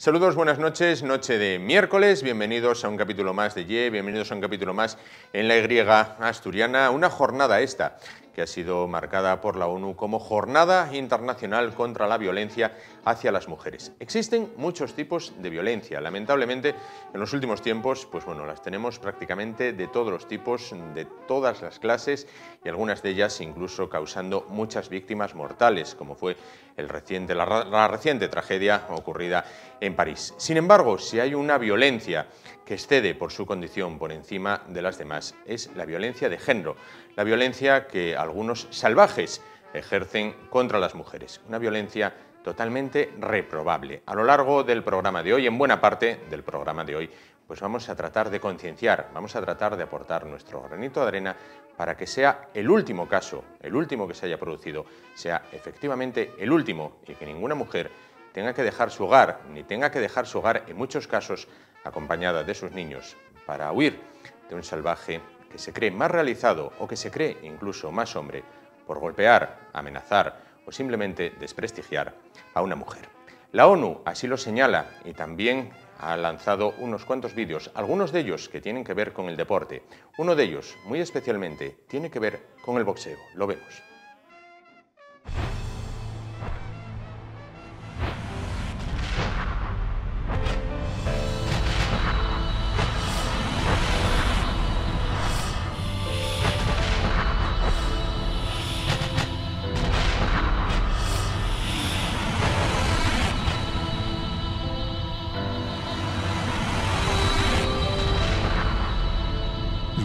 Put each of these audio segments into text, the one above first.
Saludos, buenas noches, noche de miércoles, bienvenidos a un capítulo más de YE, bienvenidos a un capítulo más en la Y asturiana, una jornada esta que ha sido marcada por la ONU como Jornada Internacional contra la Violencia hacia las Mujeres. Existen muchos tipos de violencia, lamentablemente en los últimos tiempos, pues bueno, las tenemos prácticamente de todos los tipos, de todas las clases y algunas de ellas incluso causando muchas víctimas mortales, como fue la reciente tragedia ocurrida en París. Sin embargo, si hay una violencia que excede por su condición por encima de las demás, es la violencia de género, la violencia que algunos salvajes ejercen contra las mujeres, una violencia totalmente reprobable. A lo largo del programa de hoy, en buena parte del programa de hoy, pues vamos a tratar de concienciar, vamos a tratar de aportar nuestro granito de arena para que sea el último caso, el último que se haya producido, sea efectivamente el último y que ninguna mujer tenga que dejar su hogar, ni tenga que dejar su hogar en muchos casos acompañada de sus niños, para huir de un salvaje que se cree más realizado o que se cree incluso más hombre por golpear, amenazar o simplemente desprestigiar a una mujer. La ONU así lo señala y también ha lanzado unos cuantos vídeos, algunos de ellos que tienen que ver con el deporte. Uno de ellos, muy especialmente, tiene que ver con el boxeo. Lo vemos.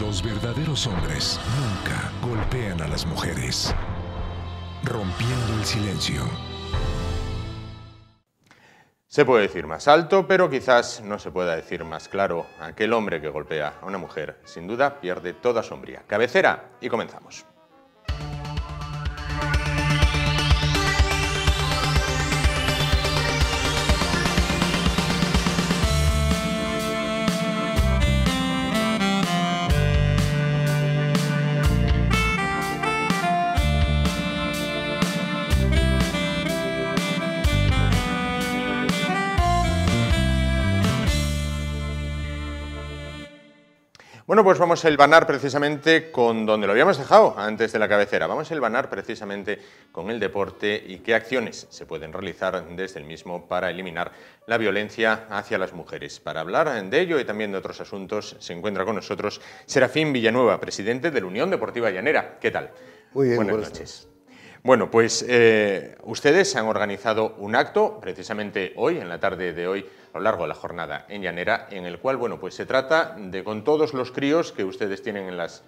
Los verdaderos hombres nunca golpean a las mujeres, rompiendo el silencio. Se puede decir más alto, pero quizás no se pueda decir más claro. Aquel hombre que golpea a una mujer, sin duda, pierde toda sombría. Cabecera y comenzamos. Bueno, pues vamos a hilvanar precisamente con donde lo habíamos dejado antes de la cabecera. Vamos a hilvanar precisamente con el deporte y qué acciones se pueden realizar desde el mismo para eliminar la violencia hacia las mujeres. Para hablar de ello y también de otros asuntos se encuentra con nosotros Serafín Villanueva, presidente de la Unión Deportiva Llanera. ¿Qué tal? Muy bien, buenas noches. Bueno, pues ustedes han organizado un acto precisamente hoy, en la tarde de hoy, a lo largo de la jornada en Llanera, en el cual, bueno, pues se trata de, con todos los críos que ustedes tienen en las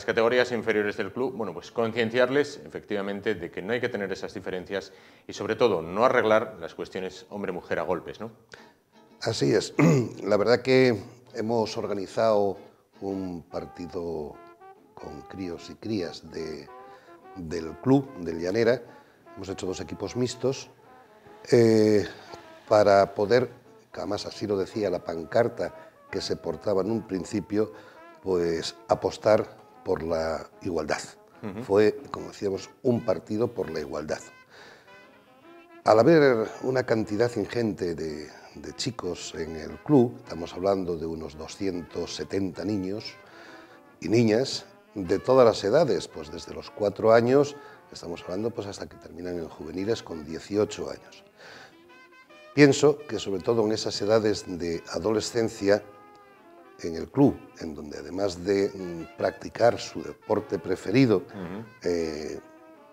categorías inferiores del club, bueno, pues concienciarles efectivamente de que no hay que tener esas diferencias y sobre todo no arreglar las cuestiones hombre-mujer a golpes, ¿no? Así es. La verdad que hemos organizado un partido con críos y crías del club de Llanera. Hemos hecho 2 equipos mixtos para poder, que además así lo decía la pancarta que se portaba en un principio, pues apostar por la igualdad. Fue, como decíamos, un partido por la igualdad. Al haber una cantidad ingente de chicos en el club, estamos hablando de unos 270 niños y niñas, de todas las edades, pues desde los 4 años, estamos hablando pues hasta que terminan en juveniles con 18 años. Pienso que sobre todo en esas edades de adolescencia, en el club, en donde además de practicar su deporte preferido,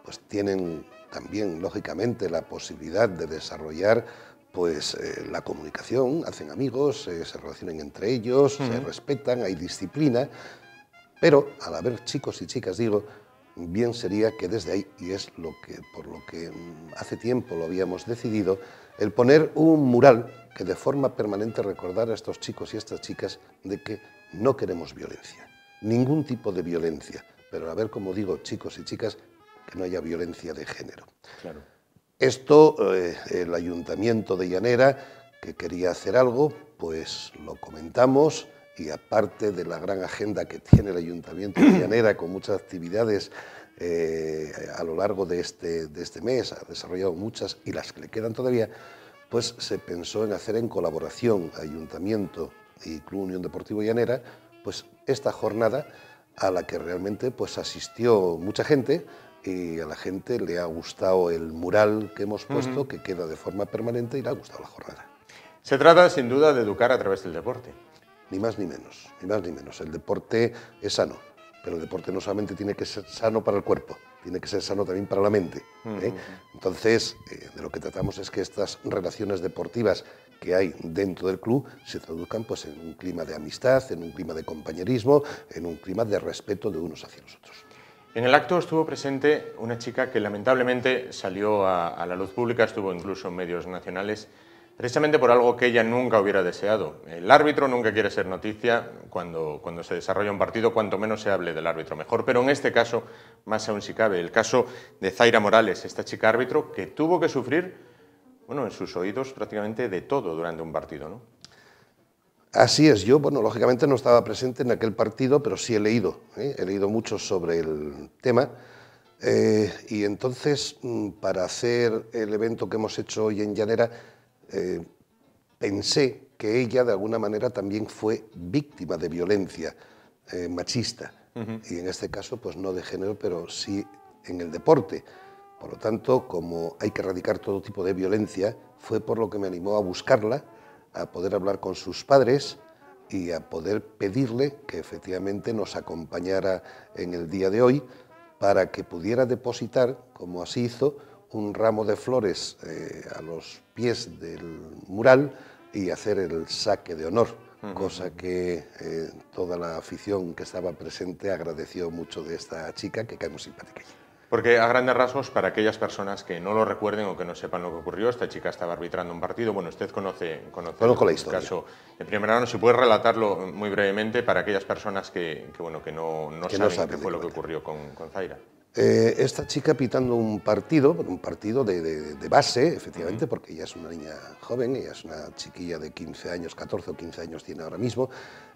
pues tienen también, lógicamente, la posibilidad de desarrollar pues, la comunicación, hacen amigos, se relacionan entre ellos, se respetan, hay disciplina. Pero, al haber chicos y chicas, digo, bien sería que desde ahí, y es por lo que hace tiempo lo habíamos decidido, el poner un mural que de forma permanente recordara a estos chicos y a estas chicas de que no queremos violencia, ningún tipo de violencia, pero a ver, como digo, chicos y chicas, que no haya violencia de género. Claro. Esto, el Ayuntamiento de Llanera, que quería hacer algo, pues lo comentamos. Y aparte de la gran agenda que tiene el Ayuntamiento de Llanera, con muchas actividades a lo largo de este mes, ha desarrollado muchas y las que le quedan todavía, pues se pensó en hacer en colaboración Ayuntamiento y Club Unión Deportivo Llanera, pues esta jornada a la que realmente pues asistió mucha gente y a la gente le ha gustado el mural que hemos puesto, que queda de forma permanente, y le ha gustado la jornada. Se trata sin duda de educar a través del deporte. Ni más ni menos, ni más ni menos. El deporte es sano, pero el deporte no solamente tiene que ser sano para el cuerpo, tiene que ser sano también para la mente. Entonces, de lo que tratamos es que estas relaciones deportivas que hay dentro del club se traduzcan pues, en un clima de amistad, en un clima de compañerismo, en un clima de respeto de unos hacia los otros. En el acto estuvo presente una chica que lamentablemente salió a la luz pública, estuvo incluso en medios nacionales, precisamente por algo que ella nunca hubiera deseado. El árbitro nunca quiere ser noticia cuando se desarrolla un partido, cuanto menos se hable del árbitro mejor. Pero en este caso, más aún si cabe, el caso de Zaira Morales, esta chica árbitro que tuvo que sufrir, bueno, en sus oídos prácticamente de todo durante un partido, ¿no? Así es, yo, bueno, lógicamente no estaba presente en aquel partido, pero sí he leído mucho sobre el tema. Y entonces, para hacer el evento que hemos hecho hoy en Llanera, pensé que ella de alguna manera también fue víctima de violencia machista, y en este caso pues no de género, pero sí en el deporte. Por lo tanto, como hay que erradicar todo tipo de violencia, fue por lo que me animó a buscarla, a poder hablar con sus padres y a poder pedirle que efectivamente nos acompañara en el día de hoy para que pudiera depositar, como así hizo, un ramo de flores a los pies del mural y hacer el saque de honor, cosa que toda la afición que estaba presente agradeció mucho de esta chica, que cae muy simpática. Porque a grandes rasgos, para aquellas personas que no lo recuerden o que no sepan lo que ocurrió, esta chica estaba arbitrando un partido. Bueno, usted conoce el caso de primera mano. Si puede relatarlo muy brevemente para aquellas personas que no saben qué fue lo que ocurrió con Zaira. Esta chica pitando un partido de base, efectivamente, porque ella es una niña joven, ella es una chiquilla de 15 años, 14 o 15 años tiene ahora mismo.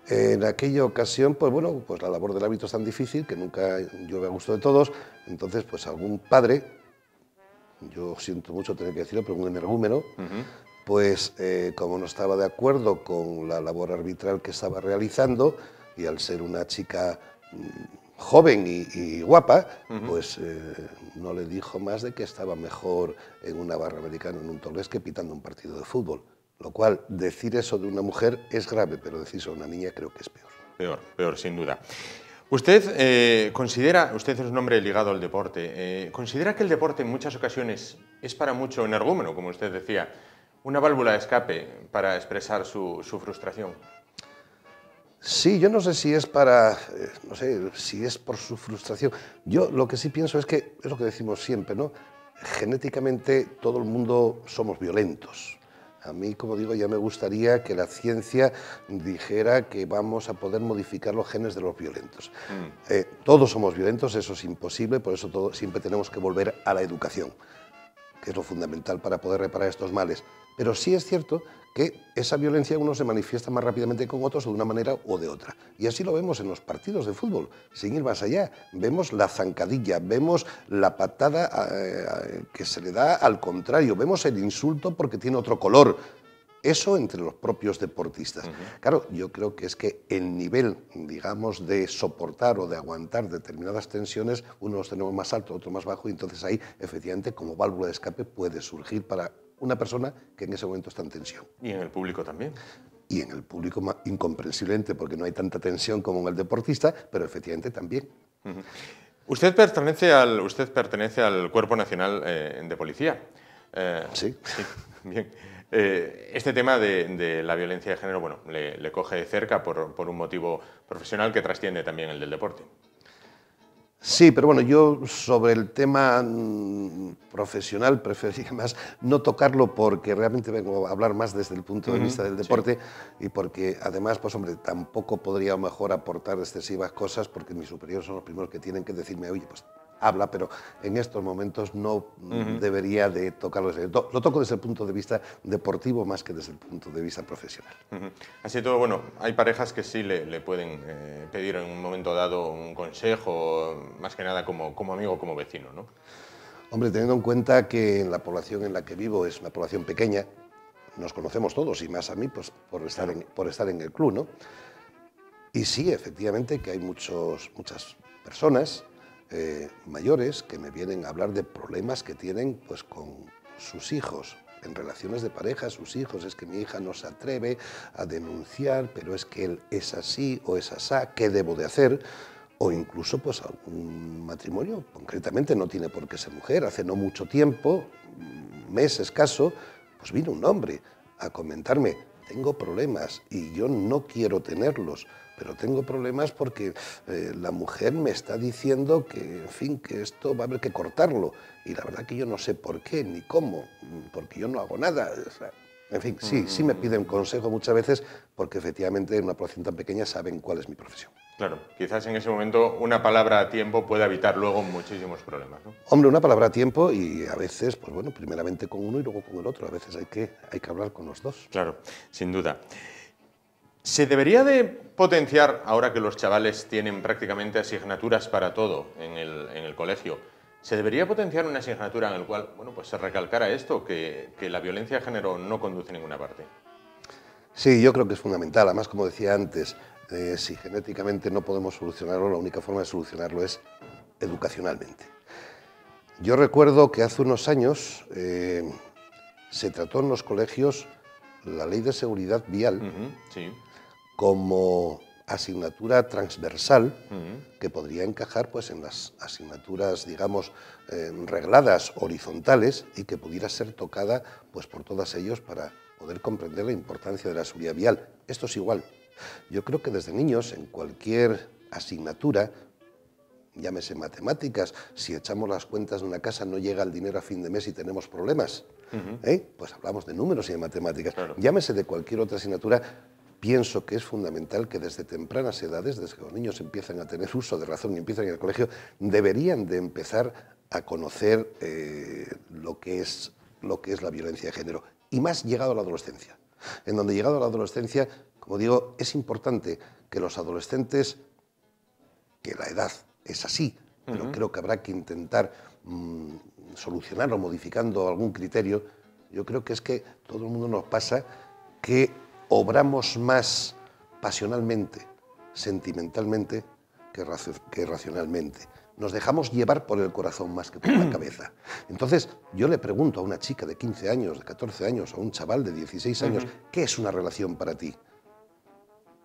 En aquella ocasión, pues bueno, pues la labor del árbitro es tan difícil que nunca llueve a gusto de todos. Entonces, pues algún padre, yo siento mucho tener que decirlo, pero un energúmeno, pues como no estaba de acuerdo con la labor arbitral que estaba realizando, y al ser una chica joven y guapa, pues no le dijo más de que estaba mejor en una barra americana, en un Tolés, que pitando un partido de fútbol. Lo cual, decir eso de una mujer es grave, pero decirlo a una niña creo que es peor. Peor, sin duda. Usted considera, usted es un hombre ligado al deporte, ¿considera que el deporte en muchas ocasiones es para mucho energúmeno, como usted decía, una válvula de escape para expresar su frustración? Sí, yo no sé si es para, no sé, si es por su frustración. Yo lo que sí pienso es que, es lo que decimos siempre, ¿no? Genéticamente todo el mundo somos violentos. A mí, como digo, ya me gustaría que la ciencia dijera que vamos a poder modificar los genes de los violentos. Todos somos violentos, eso es imposible, por eso siempre tenemos que volver a la educación, que es lo fundamental para poder reparar estos males. Pero sí es cierto que esa violencia uno se manifiesta más rápidamente con otros de una manera o de otra. Y así lo vemos en los partidos de fútbol, sin ir más allá. Vemos la zancadilla, vemos la patada que se le da al contrario, vemos el insulto porque tiene otro color. Eso entre los propios deportistas. Claro, yo creo que es que el nivel, digamos, de soportar o de aguantar determinadas tensiones, unos los tenemos más alto, otro más bajo, y entonces ahí, efectivamente, como válvula de escape puede surgir para una persona que en ese momento está en tensión. ¿Y en el público también? Y en el público incomprensiblemente, porque no hay tanta tensión como en el deportista, pero efectivamente también. Usted pertenece al Cuerpo Nacional de Policía. Sí. Bien. Este tema de la violencia de género, bueno, le coge de cerca por un motivo profesional que trasciende también el del deporte. Sí, pero bueno, yo sobre el tema profesional preferiría más no tocarlo porque realmente vengo a hablar más desde el punto de vista del deporte, y porque además, pues hombre, tampoco podría mejor aportar excesivas cosas porque mis superiores son los primeros que tienen que decirme, oye, pues habla, pero en estos momentos no debería de tocarlo. Lo toco desde el punto de vista deportivo más que desde el punto de vista profesional. Así todo, bueno, hay parejas que sí le pueden pedir en un momento dado un consejo, más que nada como amigo, como vecino, ¿no? Hombre, teniendo en cuenta que la población en la que vivo es una población pequeña, nos conocemos todos y más a mí pues, por estar en el club, ¿no? Y sí, efectivamente que hay muchas personas mayores que me vienen a hablar de problemas que tienen pues, con sus hijos, en relaciones de pareja, sus hijos, es que mi hija no se atreve a denunciar, pero es que él es así o es asá, ¿qué debo de hacer? O incluso pues algún matrimonio, concretamente no tiene por qué ser mujer, hace no mucho tiempo, un mes escaso, pues vino un hombre a comentarme, tengo problemas y yo no quiero tenerlos, pero tengo problemas porque la mujer me está diciendo que, en fin, que esto va a haber que cortarlo. Y la verdad que yo no sé por qué ni cómo, porque yo no hago nada. O sea, en fin, sí me piden consejo muchas veces porque efectivamente en una población tan pequeña saben cuál es mi profesión. Claro, quizás en ese momento una palabra a tiempo puede evitar luego muchísimos problemas, ¿no? Hombre, una palabra a tiempo y a veces, pues bueno, primeramente con uno y luego con el otro. A veces hay que hablar con los dos. Claro, sin duda. ¿Se debería de potenciar, ahora que los chavales tienen prácticamente asignaturas para todo en el colegio, ¿se debería potenciar una asignatura en la cual pues se recalcara esto, que la violencia de género no conduce a ninguna parte? Sí, yo creo que es fundamental. Además, como decía antes, si genéticamente no podemos solucionarlo, la única forma de solucionarlo es educacionalmente. Yo recuerdo que hace unos años se trató en los colegios la ley de seguridad vial sí. como asignatura transversal que podría encajar pues, en las asignaturas, digamos, regladas, horizontales y que pudiera ser tocada pues, por todos ellos para poder comprender la importancia de la seguridad vial. Esto es igual. Yo creo que desde niños, en cualquier asignatura, llámese matemáticas, si echamos las cuentas de una casa no llega el dinero a fin de mes y tenemos problemas, pues hablamos de números y de matemáticas. Claro. Llámese de cualquier otra asignatura, pienso que es fundamental que desde tempranas edades, desde que los niños empiezan a tener uso de razón y empiezan a ir al colegio, deberían de empezar a conocer lo que es la violencia de género. Y más llegado a la adolescencia, en donde llegado a la adolescencia, como digo, es importante que los adolescentes, que la edad es así, pero creo que habrá que intentar solucionarlo modificando algún criterio. Yo creo que es que todo el mundo nos pasa que obramos más pasionalmente, sentimentalmente, que racionalmente. Nos dejamos llevar por el corazón más que por la cabeza. Entonces, yo le pregunto a una chica de 15 años, de 14 años, a un chaval de 16 años, ¿qué es una relación para ti?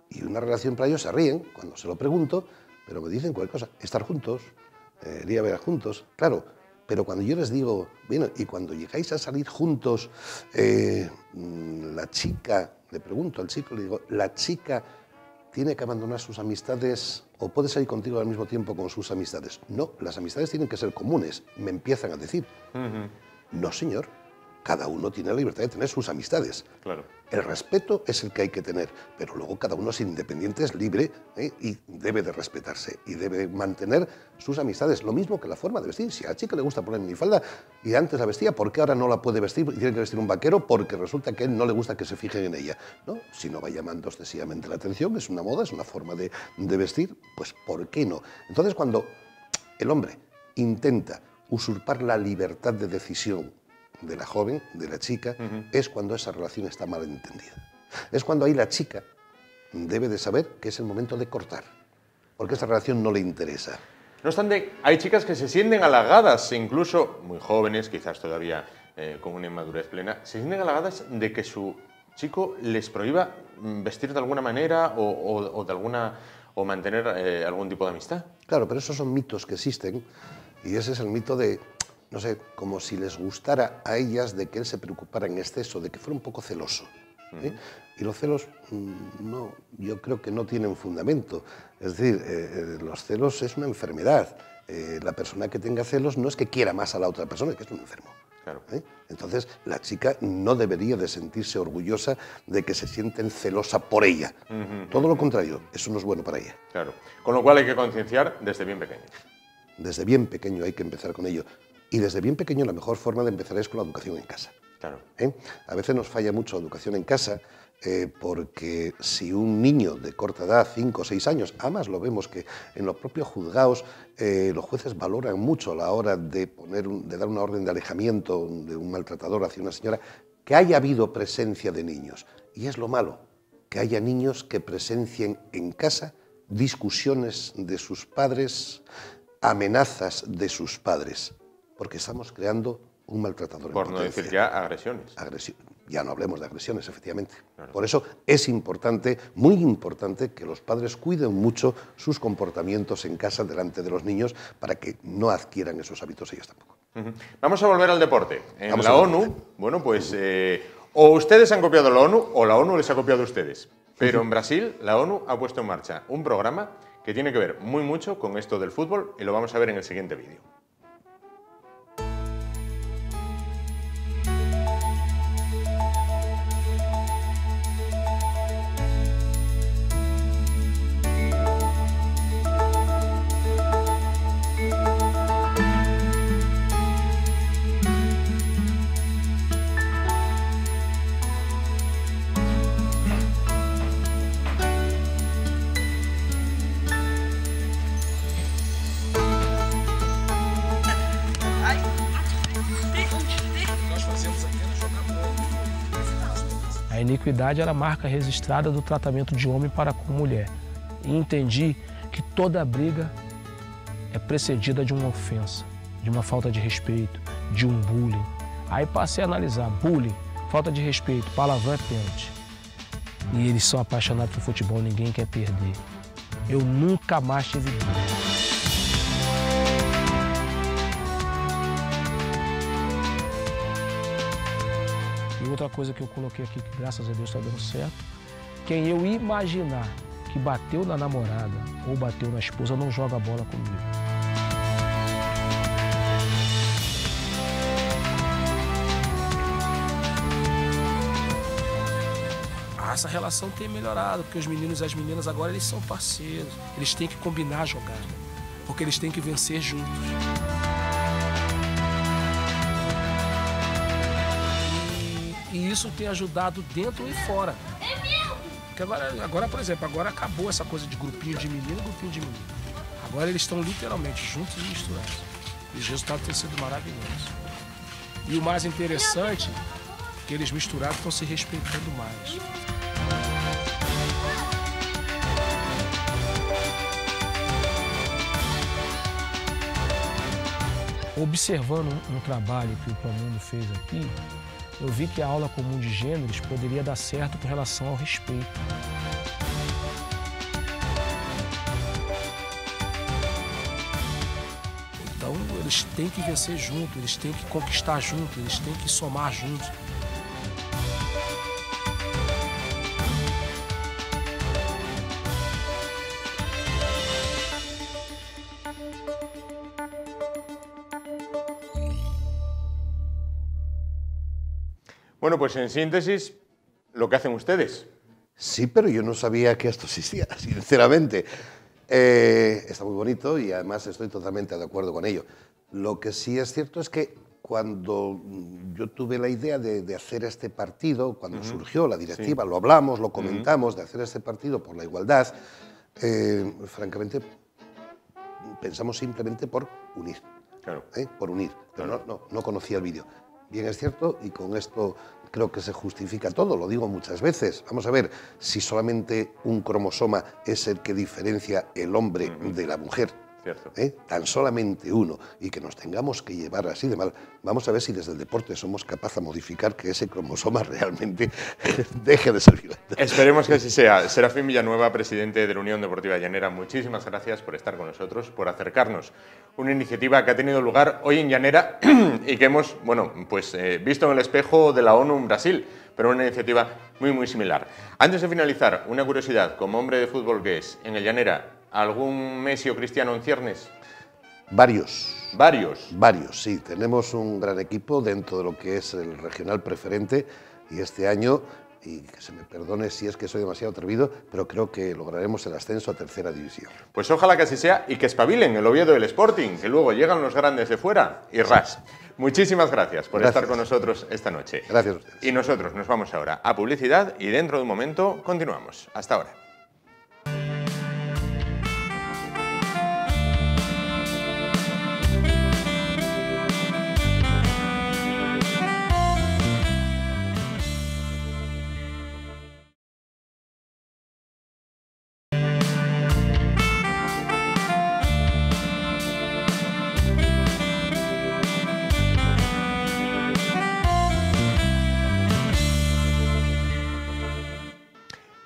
Y una relación para ellos se ríen cuando se lo pregunto, pero me dicen cualquier cosa. Estar juntos, ir a ver juntos, claro. Pero cuando yo les digo, bueno, y cuando llegáis a salir juntos, la chica, le pregunto al chico, le digo, ¿la chica tiene que abandonar sus amistades o puede salir contigo al mismo tiempo con sus amistades? No, las amistades tienen que ser comunes, me empiezan a decir. No, señor, cada uno tiene la libertad de tener sus amistades. Claro. El respeto es el que hay que tener, pero luego cada uno es independiente, es libre y debe de respetarse y debe mantener sus amistades. Lo mismo que la forma de vestir. Si a la chica le gusta poner minifalda y antes la vestía, ¿por qué ahora no la puede vestir y tiene que vestir un vaquero? Porque resulta que a él no le gusta que se fijen en ella, ¿no? Si no va llamando excesivamente la atención, es una moda, es una forma de vestir, pues ¿por qué no? Entonces cuando el hombre intenta usurpar la libertad de decisión de la joven, de la chica, es cuando esa relación está mal entendida. Es cuando ahí la chica debe de saber que es el momento de cortar, porque esa relación no le interesa. No obstante, hay chicas que se sienten halagadas, incluso muy jóvenes, quizás todavía con una inmadurez plena, se sienten halagadas de que su chico les prohíba vestir de alguna manera o mantener algún tipo de amistad. Claro, pero esos son mitos que existen y ese es el mito de, no sé, como si les gustara a ellas de que él se preocupara en exceso, de que fuera un poco celoso. Y los celos, no, yo creo que no tienen fundamento. Es decir, los celos es una enfermedad. La persona que tenga celos no es que quiera más a la otra persona, es que es un enfermo. Claro. Entonces, la chica no debería de sentirse orgullosa de que se sienten celosa por ella. Todo lo contrario, eso no es bueno para ella. Claro. Con lo cual hay que concienciar desde bien pequeño. Desde bien pequeño hay que empezar con ello. Y desde bien pequeño la mejor forma de empezar es con la educación en casa. Claro. A veces nos falla mucho la educación en casa porque si un niño de corta edad, 5 o 6 años, además lo vemos que en los propios juzgados los jueces valoran mucho a la hora de dar una orden de alejamiento de un maltratador hacia una señora, que haya habido presencia de niños. Y es lo malo, que haya niños que presencien en casa discusiones de sus padres, amenazas de sus padres, porque estamos creando un maltratador. Por no decir ya agresiones. Ya no hablemos de agresiones, efectivamente. Claro. Por eso es importante, muy importante, que los padres cuiden mucho sus comportamientos en casa delante de los niños para que no adquieran esos hábitos ellos tampoco. Vamos a volver al deporte. En la ONU, bueno, pues o ustedes han copiado la ONU o la ONU les ha copiado a ustedes. Pero en Brasil la ONU ha puesto en marcha un programa que tiene que ver muy mucho con esto del fútbol y lo vamos a ver en el siguiente vídeo. A iniquidade era a marca registrada do tratamento de homem para com mulher. E entendi que toda briga é precedida de uma ofensa, de uma falta de respeito, de um bullying. Aí passei a analisar, bullying, falta de respeito, palavrão é pênalti. E eles são apaixonados por futebol, ninguém quer perder. Eu nunca mais tive bullying. E outra coisa que eu coloquei aqui, que graças a Deus está dando certo, quem eu imaginar que bateu na namorada ou bateu na esposa não joga bola comigo. Essa relação tem melhorado, porque os meninos e as meninas agora eles são parceiros, eles têm que combinar a jogada, porque eles têm que vencer juntos. E isso tem ajudado dentro e fora. Porque agora, por exemplo, agora acabou essa coisa de grupinho de menino e grupinho de menino. Agora eles estão literalmente juntos e misturados. E os resultados têm sido maravilhosos. E o mais interessante é que eles misturados estão se respeitando mais. Observando um trabalho que o Promundo fez aqui, eu vi que a aula comum de gêneros poderia dar certo com relação ao respeito. Então, eles têm que vencer junto, eles têm que conquistar junto, eles têm que somar juntos. Bueno, pues en síntesis, lo que hacen ustedes. Sí, pero yo no sabía que esto existía, sinceramente. Está muy bonito y además estoy totalmente de acuerdo con ello. Lo que sí es cierto es que cuando yo tuve la idea de hacer este partido, cuando surgió la directiva, sí, lo hablamos, lo comentamos, de hacer este partido por la igualdad, francamente pensamos simplemente por unir. Claro. Por unir, pero no conocía el vídeo. Bien, es cierto, y con esto creo que se justifica todo, lo digo muchas veces. Vamos a ver, si solamente un cromosoma es el que diferencia el hombre de la mujer, tan solamente uno, y que nos tengamos que llevar así de mal, vamos a ver si desde el deporte somos capaces de modificar que ese cromosoma realmente deje de servir. Esperemos que así sea. Serafín Villanueva, presidente de la Unión Deportiva Llanera, muchísimas gracias por estar con nosotros, por acercarnos una iniciativa que ha tenido lugar hoy en Llanera y que hemos, bueno, pues visto en el espejo de la ONU en Brasil, pero una iniciativa muy similar. Antes de finalizar, una curiosidad, como hombre de fútbol que es, en el Llanera, ¿algún Messi o Cristiano en ciernes? Varios. ¿Varios? Varios, sí. Tenemos un gran equipo dentro de lo que es el regional preferente y este año, y que se me perdone si es que soy demasiado atrevido, pero creo que lograremos el ascenso a tercera división. Pues ojalá que así sea y que espabilen el Oviedo del Sporting, que luego llegan los grandes de fuera y ras. Muchísimas gracias por estar con nosotros esta noche. Gracias a ustedes. Y nosotros nos vamos ahora a publicidad y dentro de un momento continuamos. Hasta ahora.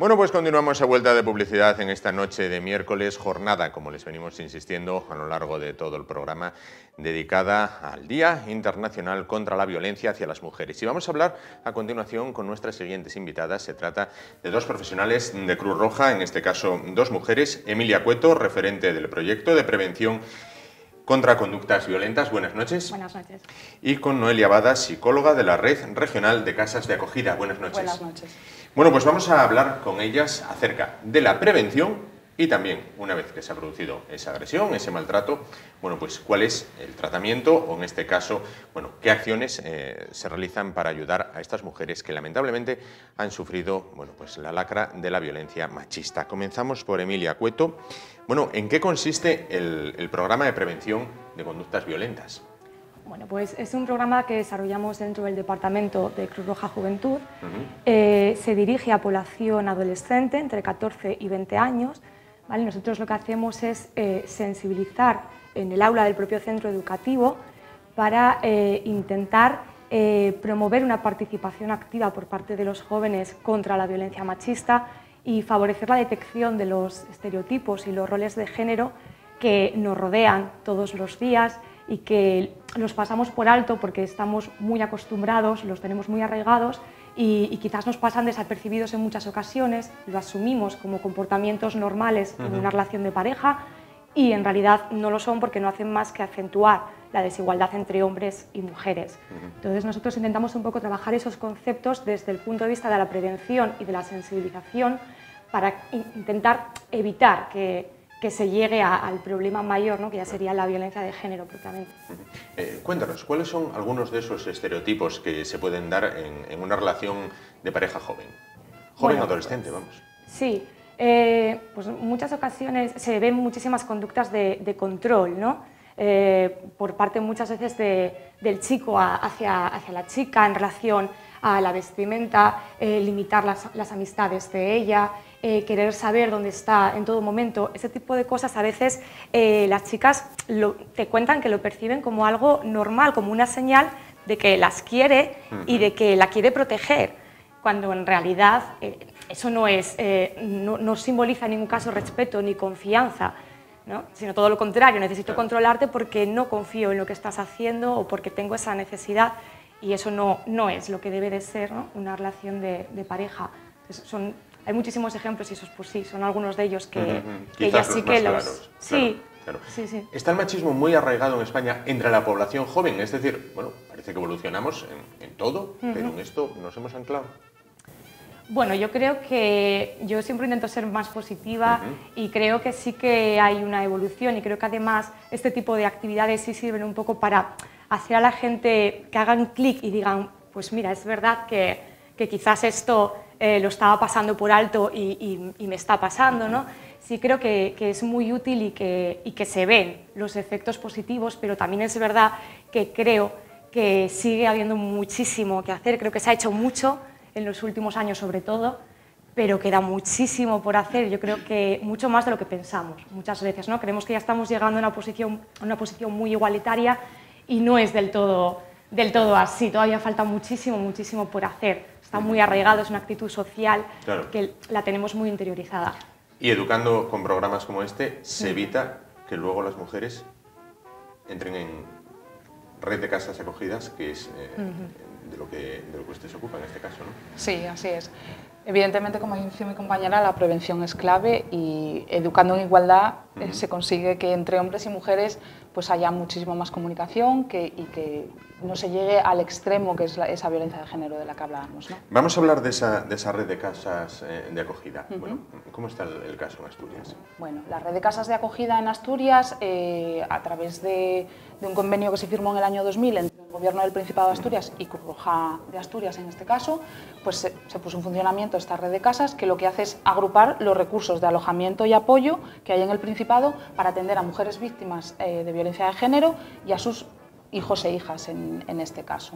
Bueno, pues continuamos a vuelta de publicidad en esta noche de miércoles, jornada, como les venimos insistiendo a lo largo de todo el programa, dedicada al Día Internacional contra la Violencia hacia las Mujeres. Y vamos a hablar a continuación con nuestras siguientes invitadas. Se trata de dos profesionales de Cruz Roja, en este caso dos mujeres. Emilia Cueto, referente del proyecto de prevención contra conductas violentas. Buenas noches. Buenas noches. Y con Noelia Bada, psicóloga de la Red Regional de Casas de Acogida. Buenas noches. Buenas noches. Bueno, pues vamos a hablar con ellas acerca de la prevención y también, una vez que se ha producido esa agresión, ese maltrato, bueno, pues cuál es el tratamiento o, en este caso, bueno, qué acciones se realizan para ayudar a estas mujeres que lamentablemente han sufrido, bueno, pues la lacra de la violencia machista. Comenzamos por Emilia Cueto. Bueno, ¿en qué consiste el programa de prevención de conductas violentas? Bueno, pues es un programa que desarrollamos dentro del Departamento de Cruz Roja Juventud. Se dirige a población adolescente entre 14 y 20 años. ¿Vale? Nosotros lo que hacemos es sensibilizar en el aula del propio centro educativo para intentar promover una participación activa por parte de los jóvenes contra la violencia machista y favorecer la detección de los estereotipos y los roles de género que nos rodean todos los días y que los pasamos por alto porque estamos muy acostumbrados, los tenemos muy arraigados y quizás nos pasan desapercibidos en muchas ocasiones, lo asumimos como comportamientos normales en una relación de pareja y en realidad no lo son porque no hacen más que acentuar la desigualdad entre hombres y mujeres. Entonces nosotros intentamos un poco trabajar esos conceptos desde el punto de vista de la prevención y de la sensibilización para intentar evitar que se llegue al problema mayor, ¿no? Que ya sería la violencia de género propiamente. Cuéntanos, ¿cuáles son algunos de esos estereotipos que se pueden dar en una relación de pareja joven? Joven o adolescente, vamos. Sí, pues en muchas ocasiones se ven muchísimas conductas de control, ¿no? Por parte muchas veces del chico hacia la chica en relación a la vestimenta, limitar las amistades de ella, querer saber dónde está en todo momento. Ese tipo de cosas a veces las chicas te cuentan que lo perciben como algo normal, como una señal de que las quiere y de que la quiere proteger, cuando en realidad eso no simboliza en ningún caso respeto ni confianza, ¿no? Sino todo lo contrario, necesito controlarte porque no confío en lo que estás haciendo o porque tengo esa necesidad y eso no es lo que debe de ser, ¿no? Una relación de pareja. Entonces, hay muchísimos ejemplos y esos pues sí, son algunos de ellos que ya sí que los... Claros, sí, claro. Sí, sí. Está el machismo muy arraigado en España entre la población joven, es decir, bueno, parece que evolucionamos en todo, pero en esto nos hemos anclado. Bueno, yo creo que yo siempre intento ser más positiva y creo que sí que hay una evolución y creo que además este tipo de actividades sí sirven un poco para hacer a la gente que hagan clic y digan, pues mira, es verdad que quizás esto lo estaba pasando por alto y me está pasando, ¿no? Sí creo que es muy útil y que se ven los efectos positivos, pero también es verdad que creo que sigue habiendo muchísimo que hacer, creo que se ha hecho mucho en los últimos años sobre todo, pero queda muchísimo por hacer, yo creo que mucho más de lo que pensamos muchas veces, ¿no? Creemos que ya estamos llegando a una posición muy igualitaria y no es del todo así, todavía falta muchísimo por hacer, está muy arraigado, es una actitud social que la tenemos muy interiorizada. Y educando con programas como este, se evita que luego las mujeres entren en red de casas acogidas, que es de lo que usted se ocupa en este caso, ¿no? Sí, así es. Evidentemente, como dice mi compañera, la prevención es clave y educando en igualdad se consigue que entre hombres y mujeres pues haya muchísimo más comunicación y que no se llegue al extremo que es esa violencia de género de la que hablábamos, ¿no? Vamos a hablar de esa red de casas de acogida. Bueno, ¿cómo está el caso en Asturias? Bueno, la red de casas de acogida en Asturias, a través de un convenio que se firmó en el año 2000 entre el Gobierno del Principado de Asturias y Cruz Roja de Asturias en este caso, pues se puso en funcionamiento esta red de casas que lo que hace es agrupar los recursos de alojamiento y apoyo que hay en el Principado para atender a mujeres víctimas de violencia de género y a sus hijos e hijas en este caso.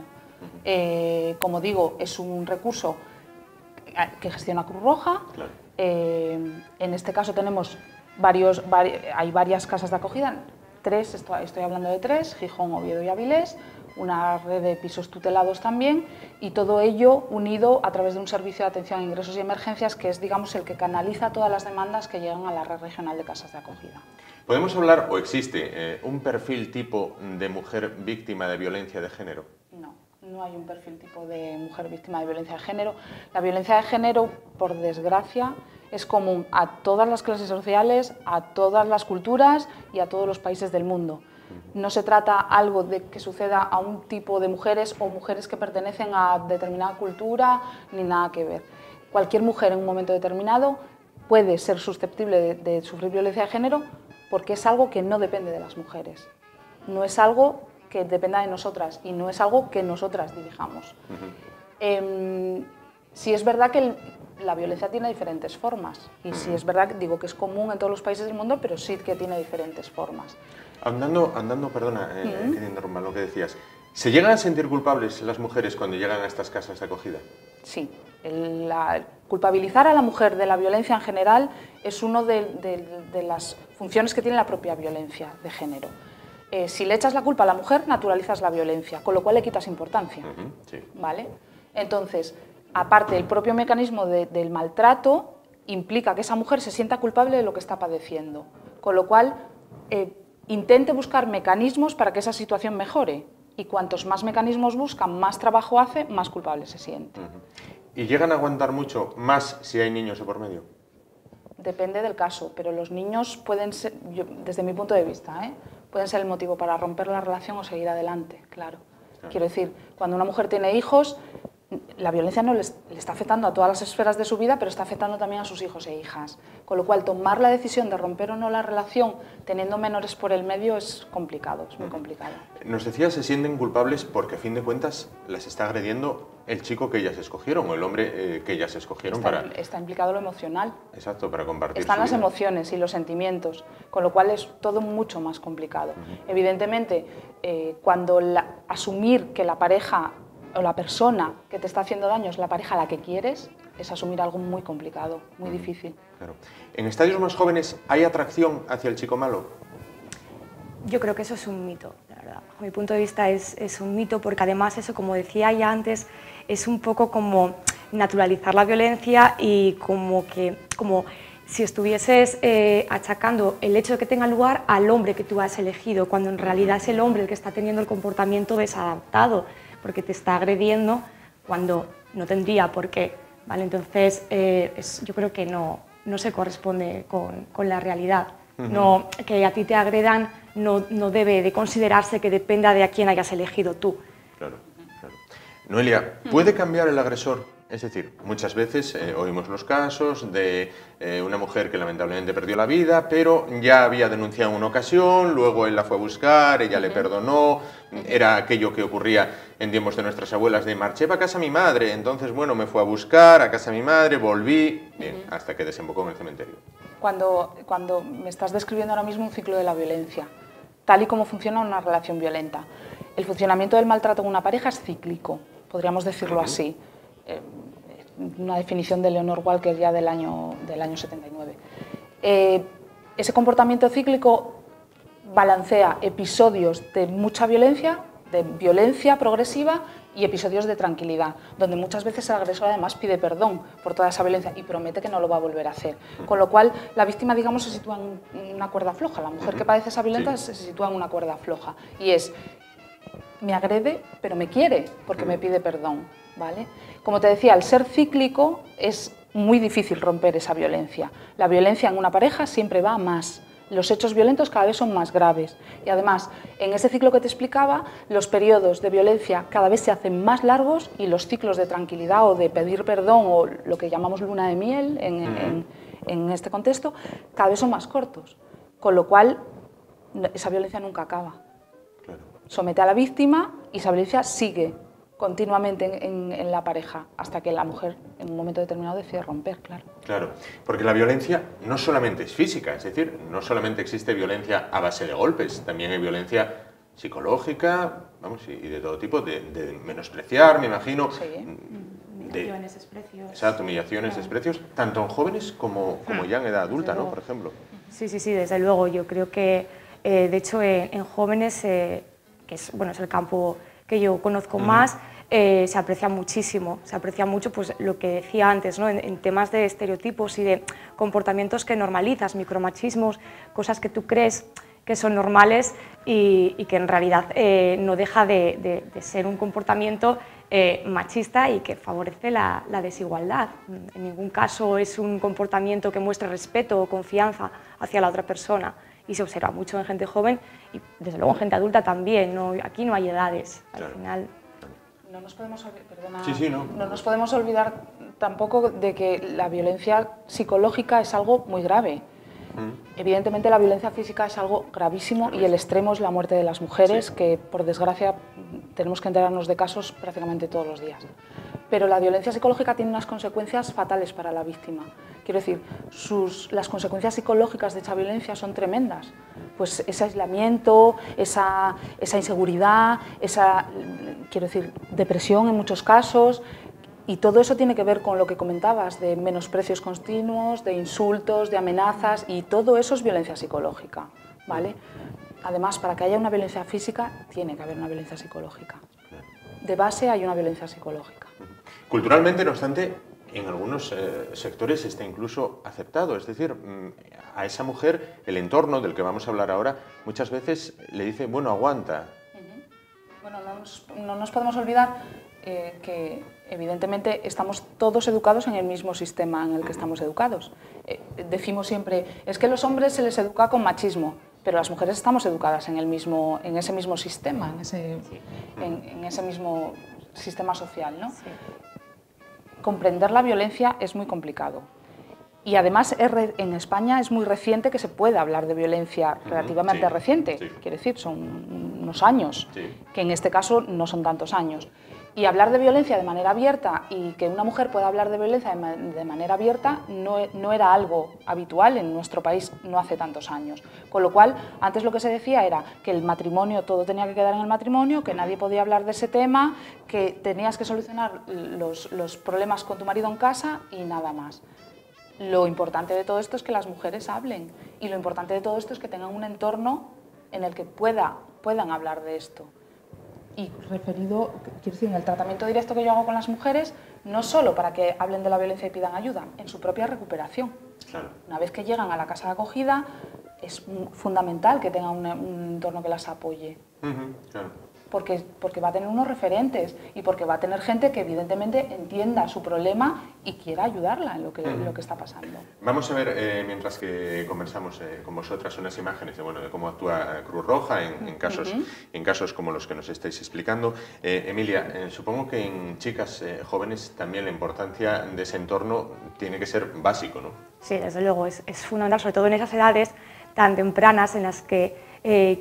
Como digo, es un recurso que gestiona Cruz Roja. Claro. En este caso tenemos hay varias casas de acogida, estoy hablando de 3, Gijón, Oviedo y Avilés, una red de pisos tutelados también, y todo ello unido a través de un servicio de atención a ingresos y emergencias que es, digamos, el que canaliza todas las demandas que llegan a la red regional de casas de acogida. ¿Podemos hablar, o existe, un perfil tipo de mujer víctima de violencia de género? No hay un perfil tipo de mujer víctima de violencia de género. La violencia de género, por desgracia, es común a todas las clases sociales, a todas las culturas y a todos los países del mundo. No se trata algo de que suceda a un tipo de mujeres o mujeres que pertenecen a determinada cultura, ni nada que ver. Cualquier mujer en un momento determinado puede ser susceptible de sufrir violencia de género porque es algo que no depende de las mujeres. No es algo que dependa de nosotras y no es algo que nosotras dirijamos. Sí es verdad que la violencia tiene diferentes formas y sí es verdad que digo que es común en todos los países del mundo, pero sí que tiene diferentes formas. Andando, perdona, que te interrumpa lo que decías. ¿Se llegan a sentir culpables las mujeres cuando llegan a estas casas de acogida? Sí. Culpabilizar a la mujer de la violencia en general es una de las funciones que tiene la propia violencia de género. Si le echas la culpa a la mujer, naturalizas la violencia, con lo cual le quitas importancia. Sí. ¿Vale? Entonces, aparte, el propio mecanismo del maltrato implica que esa mujer se sienta culpable de lo que está padeciendo, con lo cual intente buscar mecanismos para que esa situación mejore. Y cuantos más mecanismos buscan, más trabajo hace, más culpable se siente. ¿Y llegan a aguantar mucho más si hay niños de por medio? Depende del caso, pero los niños pueden ser, desde mi punto de vista, pueden ser el motivo para romper la relación o seguir adelante, claro. Quiero decir, cuando una mujer tiene hijos, la violencia no le está afectando a todas las esferas de su vida, pero está afectando también a sus hijos e hijas. Con lo cual, tomar la decisión de romper o no la relación teniendo menores por el medio es complicado, es muy complicado. Nos decías, se sienten culpables porque a fin de cuentas las está agrediendo el chico que ellas escogieron o el hombre que ellas escogieron Está implicado lo emocional. Exacto, para compartir Están las vida. emociones y los sentimientos, con lo cual es todo mucho más complicado. Evidentemente, cuando asumir que la pareja o la persona que te está haciendo daño es la pareja a la que quieres, es asumir algo muy complicado, muy difícil. Claro. ¿En estadios más jóvenes hay atracción hacia el chico malo? Yo creo que eso es un mito, la verdad. Bajo mi punto de vista es un mito porque además eso, como decía ya antes, es un poco como naturalizar la violencia y como si estuvieses achacando el hecho de que tenga lugar al hombre que tú has elegido, cuando en realidad es el hombre el que está teniendo el comportamiento desadaptado, porque te está agrediendo cuando no tendría por qué, ¿vale? Entonces, yo creo que no se corresponde con la realidad. No, que a ti te agredan no debe de considerarse que dependa de a quién hayas elegido tú. Claro, claro. Noelia, ¿puede cambiar el agresor? Es decir, muchas veces oímos los casos de una mujer que lamentablemente perdió la vida, pero ya había denunciado en una ocasión, luego él la fue a buscar, ella le perdonó, era aquello que ocurría en tiempos de nuestras abuelas de marché para casa mi madre, entonces bueno, me fue a buscar a casa mi madre, volví, bien, hasta que desembocó en el cementerio. Cuando me estás describiendo ahora mismo un ciclo de la violencia, tal y como funciona una relación violenta, el funcionamiento del maltrato en una pareja es cíclico, podríamos decirlo así. Una definición de Leonor Walker ya del año 79. Ese comportamiento cíclico balancea episodios de mucha violencia, de violencia progresiva y episodios de tranquilidad, donde muchas veces el agresor además pide perdón por toda esa violencia y promete que no lo va a volver a hacer. Con lo cual, la víctima, digamos, se sitúa en una cuerda floja. La mujer que padece esa violencia se sitúa en una cuerda floja. Y es, me agrede, pero me quiere porque me pide perdón, ¿vale? Como te decía, al ser cíclico es muy difícil romper esa violencia. La violencia en una pareja siempre va a más. Los hechos violentos cada vez son más graves. Y además, en ese ciclo que te explicaba, los periodos de violencia cada vez se hacen más largos y los ciclos de tranquilidad o de pedir perdón o lo que llamamos luna de miel en este contexto, cada vez son más cortos. Con lo cual, esa violencia nunca acaba. Claro. Somete a la víctima y esa violencia sigue continuamente en la pareja, hasta que la mujer en un momento determinado decide romper, claro. Claro, porque la violencia no solamente es física, es decir, no solamente existe violencia a base de golpes, también hay violencia psicológica, vamos, y de todo tipo, de menospreciar, me imagino. Sí. Humillaciones, desprecios. Exacto, humillaciones, desprecios, tanto en jóvenes como ya en edad adulta, ¿no? Por ejemplo. Sí, desde luego. Yo creo que, de hecho, en jóvenes, que es el campo que yo conozco más, se aprecia muchísimo, se aprecia mucho pues, lo que decía antes, ¿no? en temas de estereotipos y de comportamientos que normalizas, micromachismos, cosas que tú crees que son normales y que en realidad no deja de ser un comportamiento machista y que favorece la desigualdad. En ningún caso es un comportamiento que muestre respeto o confianza hacia la otra persona y se observa mucho en gente joven y desde luego en gente adulta también, aquí no hay edades, al final. No nos podemos no nos podemos olvidar tampoco de que la violencia psicológica es algo muy grave. Evidentemente la violencia física es algo gravísimo y el extremo es la muerte de las mujeres, que por desgracia tenemos que enterarnos de casos prácticamente todos los días. Pero la violencia psicológica tiene unas consecuencias fatales para la víctima. Quiero decir, las consecuencias psicológicas de esa violencia son tremendas. Pues ese aislamiento, esa inseguridad, quiero decir, depresión en muchos casos. Y todo eso tiene que ver con lo que comentabas, de menosprecios continuos, de insultos, de amenazas, y todo eso es violencia psicológica, ¿vale? Además, para que haya una violencia física, tiene que haber una violencia psicológica. De base hay una violencia psicológica. Culturalmente, no obstante, en algunos sectores está incluso aceptado, es decir, a esa mujer, el entorno del que vamos a hablar ahora, muchas veces le dice, bueno, aguanta. Bueno, no nos podemos olvidar que evidentemente estamos todos educados en el mismo sistema en el que estamos educados. Decimos siempre, es que a los hombres se les educa con machismo, pero las mujeres estamos educadas en ese mismo sistema, en ese mismo sistema social, ¿no? Sí. Comprender la violencia es muy complicado. Y además en España es muy reciente que se pueda hablar de violencia, relativamente reciente, quiere decir, son unos años, que en este caso no son tantos años. Y hablar de violencia de manera abierta y que una mujer pueda hablar de violencia de manera abierta no era algo habitual en nuestro país no hace tantos años. Con lo cual, antes lo que se decía era que el matrimonio, todo tenía que quedar en el matrimonio, que nadie podía hablar de ese tema, que tenías que solucionar los problemas con tu marido en casa y nada más. Lo importante de todo esto es que las mujeres hablen y lo importante de todo esto es que tengan un entorno en el que puedan hablar de esto. Y referido, quiero decir, en el tratamiento directo que yo hago con las mujeres, no solo para que hablen de la violencia y pidan ayuda, en su propia recuperación. Claro. Una vez que llegan a la casa de acogida, es fundamental que tengan un entorno que las apoye. Claro. Porque va a tener unos referentes y porque va a tener gente que evidentemente entienda su problema y quiera ayudarla en lo que está pasando. Vamos a ver, mientras que conversamos con vosotras, unas imágenes de cómo actúa Cruz Roja en casos como los que nos estáis explicando. Emilia, supongo que en chicas jóvenes también la importancia de ese entorno tiene que ser básico, ¿no? Sí, desde luego, es fundamental, sobre todo en esas edades tan tempranas en las que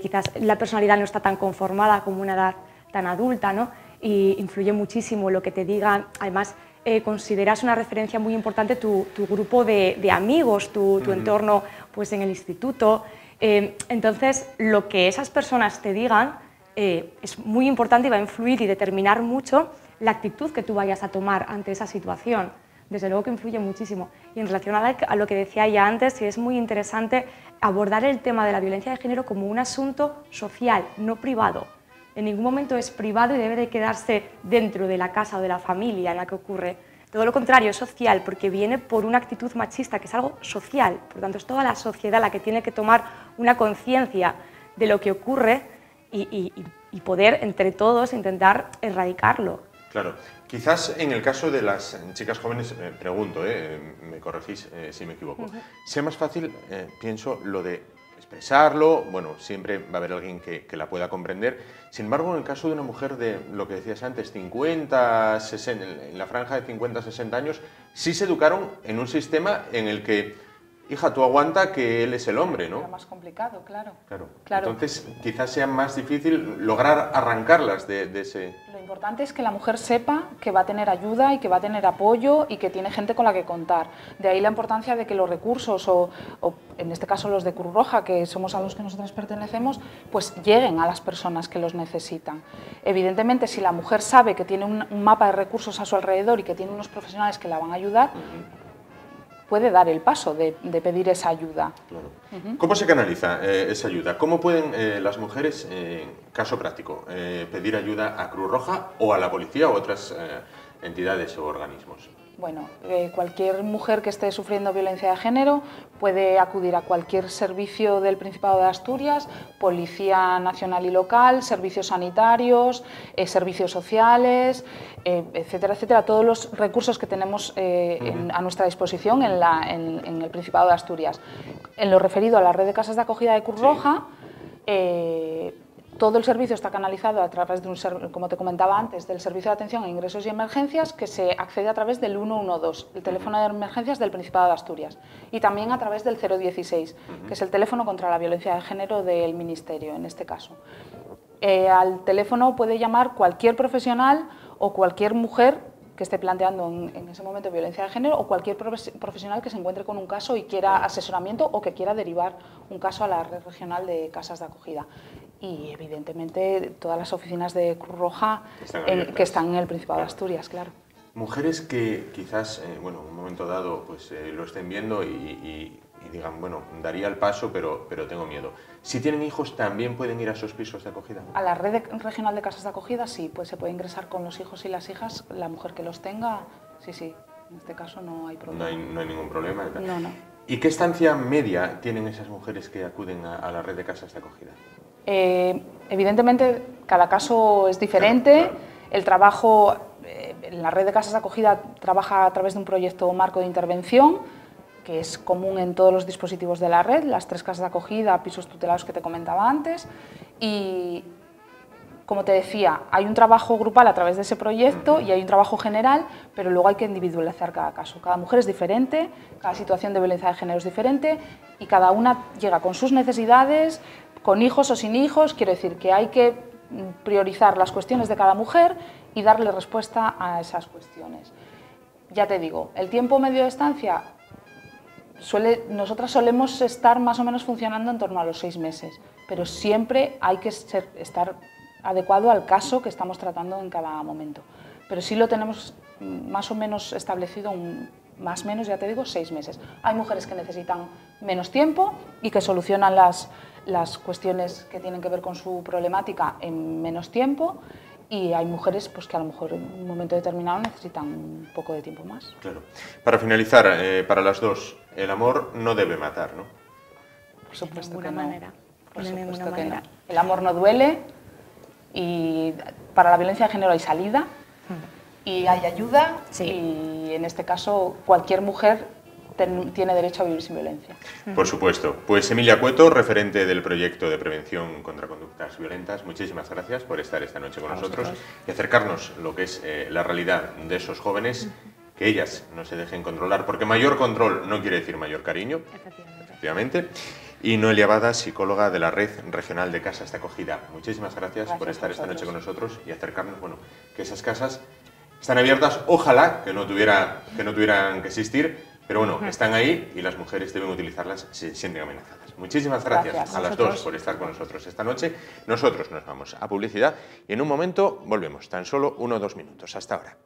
quizás la personalidad no está tan conformada como una edad tan adulta, ¿no? Y influye muchísimo lo que te digan. Además, consideras una referencia muy importante tu grupo de amigos, tu entorno pues, en el instituto. Entonces, lo que esas personas te digan es muy importante y va a influir y determinar mucho la actitud que tú vayas a tomar ante esa situación. Desde luego que influye muchísimo. Y en relación a lo que decía ya antes, sí es muy interesante abordar el tema de la violencia de género como un asunto social, no privado. En ningún momento es privado y debe de quedarse dentro de la casa o de la familia en la que ocurre. Todo lo contrario, es social, porque viene por una actitud machista, que es algo social. Por tanto, es toda la sociedad la que tiene que tomar una conciencia de lo que ocurre y poder, entre todos, intentar erradicarlo. Claro. Quizás en el caso de las chicas jóvenes, pregunto, me corregís si me equivoco, sea más fácil, pienso, lo de expresarlo, bueno, siempre va a haber alguien que la pueda comprender. Sin embargo, en el caso de una mujer de, lo que decías antes, 50, 60, en la franja de 50, 60 años, sí se educaron en un sistema en el que, hija, tú aguanta que él es el hombre, ¿no? Era más complicado, claro. Entonces, quizás sea más difícil lograr arrancarlas de ese... Lo importante es que la mujer sepa que va a tener ayuda y que va a tener apoyo y que tiene gente con la que contar. De ahí la importancia de que los recursos, o en este caso los de Cruz Roja, que somos a los que nosotras pertenecemos, pues lleguen a las personas que los necesitan. Evidentemente, si la mujer sabe que tiene un mapa de recursos a su alrededor y que tiene unos profesionales que la van a ayudar, puede dar el paso de pedir esa ayuda. Claro. ¿Cómo se canaliza esa ayuda? ¿Cómo pueden las mujeres, en caso práctico, pedir ayuda a Cruz Roja o a la policía o otras entidades o organismos? Bueno, cualquier mujer que esté sufriendo violencia de género puede acudir a cualquier servicio del Principado de Asturias, Policía Nacional y Local, servicios sanitarios, servicios sociales, etcétera, etcétera, todos los recursos que tenemos a nuestra disposición en el Principado de Asturias. En lo referido a la red de casas de acogida de Cruz Roja, todo el servicio está canalizado a través de como te comentaba antes, del Servicio de Atención a Ingresos y Emergencias, que se accede a través del 112, el teléfono de emergencias del Principado de Asturias, y también a través del 016, que es el teléfono contra la violencia de género del Ministerio, en este caso. Al teléfono puede llamar cualquier profesional o cualquier mujer que esté planteando en ese momento violencia de género, o cualquier profesional que se encuentre con un caso y quiera asesoramiento o que quiera derivar un caso a la red regional de casas de acogida. Y evidentemente todas las oficinas de Cruz Roja que están en el Principado de Asturias, claro. Mujeres que quizás, bueno, en un momento dado pues, lo estén viendo y digan, bueno, daría el paso, pero tengo miedo. Si tienen hijos, ¿también pueden ir a esos pisos de acogida? A la red regional de casas de acogida sí, pues se puede ingresar con los hijos y las hijas, la mujer que los tenga, sí, en este caso no hay problema. No hay ningún problema. No. ¿Y qué estancia media tienen esas mujeres que acuden a la red de casas de acogida? Evidentemente, cada caso es diferente. Claro. El trabajo, la red de casas de acogida trabaja a través de un proyecto marco de intervención, que es común en todos los dispositivos de la red, las 3 casas de acogida, pisos tutelados que te comentaba antes, y como te decía, hay un trabajo grupal a través de ese proyecto y hay un trabajo general, pero luego hay que individualizar cada caso. Cada mujer es diferente, cada situación de violencia de género es diferente y cada una llega con sus necesidades, con hijos o sin hijos. Quiero decir que hay que priorizar las cuestiones de cada mujer y darle respuesta a esas cuestiones. Ya te digo, el tiempo medio de estancia, nosotras solemos estar más o menos funcionando en torno a los 6 meses, pero siempre hay que estar adecuado al caso que estamos tratando en cada momento. Pero sí lo tenemos más o menos establecido, más o menos, ya te digo, 6 meses. Hay mujeres que necesitan menos tiempo y que solucionan las cuestiones que tienen que ver con su problemática en menos tiempo, y hay mujeres pues, que a lo mejor en un momento determinado necesitan un poco de tiempo más. Claro. Para finalizar, para las dos, el amor no debe matar, ¿no? Por supuesto que no. Por supuesto que no. El amor no duele y para la violencia de género hay salida y hay ayuda, y en este caso cualquier mujer tiene derecho a vivir sin violencia. Por supuesto. Pues Emilia Cueto, referente del proyecto de prevención contra conductas violentas, muchísimas gracias por estar esta noche con nosotros y acercarnos lo que es la realidad de esos jóvenes, que ellas no se dejen controlar, porque mayor control no quiere decir mayor cariño, efectivamente. Y Noelia Bada, psicóloga de la Red Regional de Casas de Acogida. Muchísimas gracias por estar esta noche con nosotros y acercarnos, bueno, que esas casas están abiertas, ojalá que no tuvieran que existir, pero bueno, están ahí y las mujeres deben utilizarlas si se sienten amenazadas. Muchísimas gracias a las dos por estar con nosotros esta noche. Nosotros nos vamos a publicidad y en un momento volvemos, tan solo 1 o 2 minutos. Hasta ahora.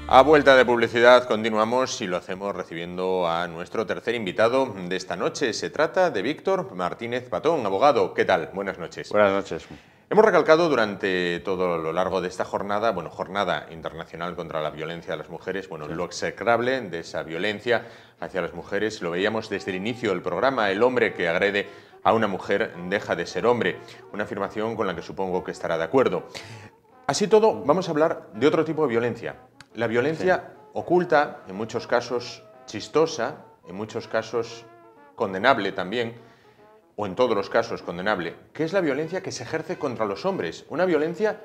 A vuelta de publicidad continuamos y lo hacemos recibiendo a nuestro tercer invitado de esta noche. Se trata de Víctor Martínez Patón, abogado. ¿Qué tal? Buenas noches. Buenas noches. Hemos recalcado durante todo lo largo de esta jornada, bueno, Jornada Internacional contra la Violencia a las Mujeres, bueno, lo execrable de esa violencia hacia las mujeres. Lo veíamos desde el inicio del programa, el hombre que agrede a una mujer deja de ser hombre. Una afirmación con la que supongo que estará de acuerdo. Así todo, vamos a hablar de otro tipo de violencia. La violencia oculta, en muchos casos chistosa, en muchos casos condenable también, o en todos los casos condenable, que es la violencia que se ejerce contra los hombres. Una violencia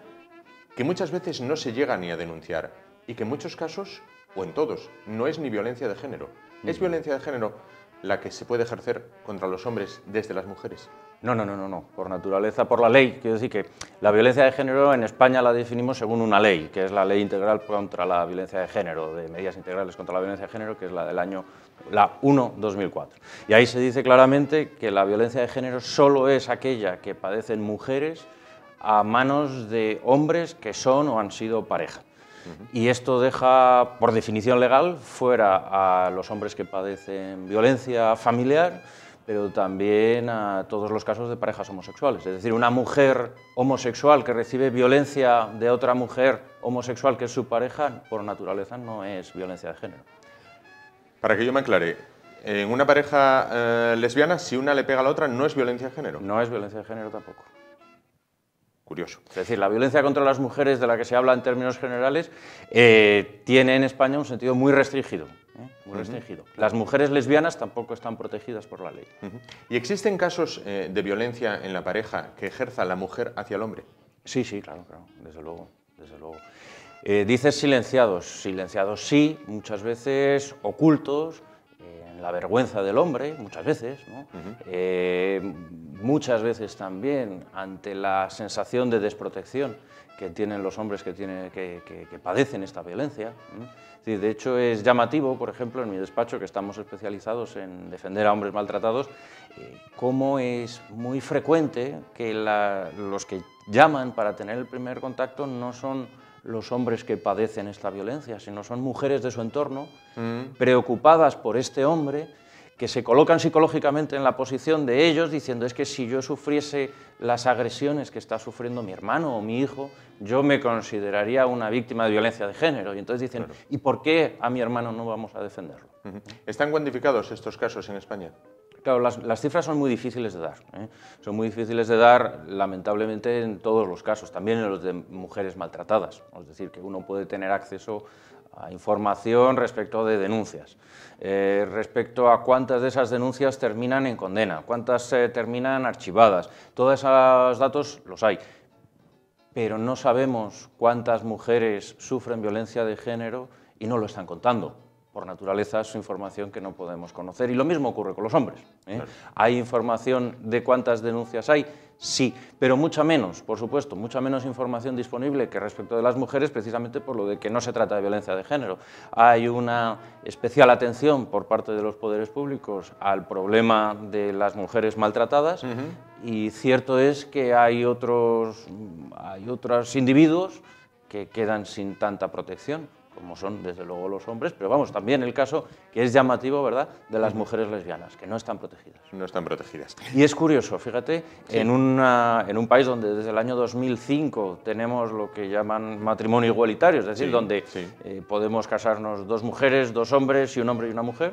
que muchas veces no se llega ni a denunciar y que en muchos casos, o en todos, no es ni violencia de género. Es violencia de género la que se puede ejercer contra los hombres desde las mujeres? No, por naturaleza, por la ley. Quiero decir que la violencia de género en España la definimos según una ley, que es la Ley Integral contra la Violencia de Género, de medidas integrales contra la violencia de género, que es la del año 1/2004. Y ahí se dice claramente que la violencia de género solo es aquella que padecen mujeres a manos de hombres que son o han sido pareja. Y esto deja, por definición legal, fuera a los hombres que padecen violencia familiar, pero también a todos los casos de parejas homosexuales. Es decir, una mujer homosexual que recibe violencia de otra mujer homosexual que es su pareja, por naturaleza no es violencia de género. Para que yo me aclare, en una pareja lesbiana, si una le pega a la otra, ¿no es violencia de género? No es violencia de género tampoco. Curioso. Es decir, la violencia contra las mujeres, de la que se habla en términos generales, tiene en España un sentido muy restringido. Muy restringido. Las mujeres lesbianas tampoco están protegidas por la ley. ¿Y existen casos de violencia en la pareja que ejerza la mujer hacia el hombre? Sí, claro, desde luego. Dices silenciados sí, muchas veces ocultos, en la vergüenza del hombre, muchas veces, ¿no? Muchas veces también ante la sensación de desprotección que tienen los hombres que padecen esta violencia. De hecho, es llamativo, por ejemplo, en mi despacho, que estamos especializados en defender a hombres maltratados, cómo es muy frecuente que los que llaman para tener el primer contacto no son los hombres que padecen esta violencia, sino son mujeres de su entorno, preocupadas por este hombre, que se colocan psicológicamente en la posición de ellos, diciendo, es que si yo sufriese las agresiones que está sufriendo mi hermano o mi hijo, yo me consideraría una víctima de violencia de género. Y entonces dicen, claro, ¿y por qué a mi hermano no vamos a defenderlo? ¿Están cuantificados estos casos en España? Claro, las cifras son muy difíciles de dar. Son muy difíciles de dar, lamentablemente, en todos los casos, también en los de mujeres maltratadas. Es decir, que uno puede tener acceso a información respecto de denuncias, respecto a cuántas de esas denuncias terminan en condena, cuántas terminan archivadas. Todos esos datos los hay, pero no sabemos cuántas mujeres sufren violencia de género y no lo están contando. Por naturaleza es información que no podemos conocer. Y lo mismo ocurre con los hombres. Claro. ¿Hay información de cuántas denuncias hay? Sí, pero mucha menos, por supuesto, mucha menos información disponible que respecto de las mujeres, precisamente por lo de que no se trata de violencia de género. Hay una especial atención por parte de los poderes públicos al problema de las mujeres maltratadas, y cierto es que hay otros individuos que quedan sin tanta protección, como son desde luego los hombres, pero vamos, también el caso que es llamativo, ¿verdad?, de las mujeres lesbianas, que no están protegidas. No están protegidas. Y es curioso, fíjate, sí, en un país donde desde el año 2005 tenemos lo que llaman matrimonio igualitario, es decir, sí, donde podemos casarnos 2 mujeres, 2 hombres y un hombre y una mujer,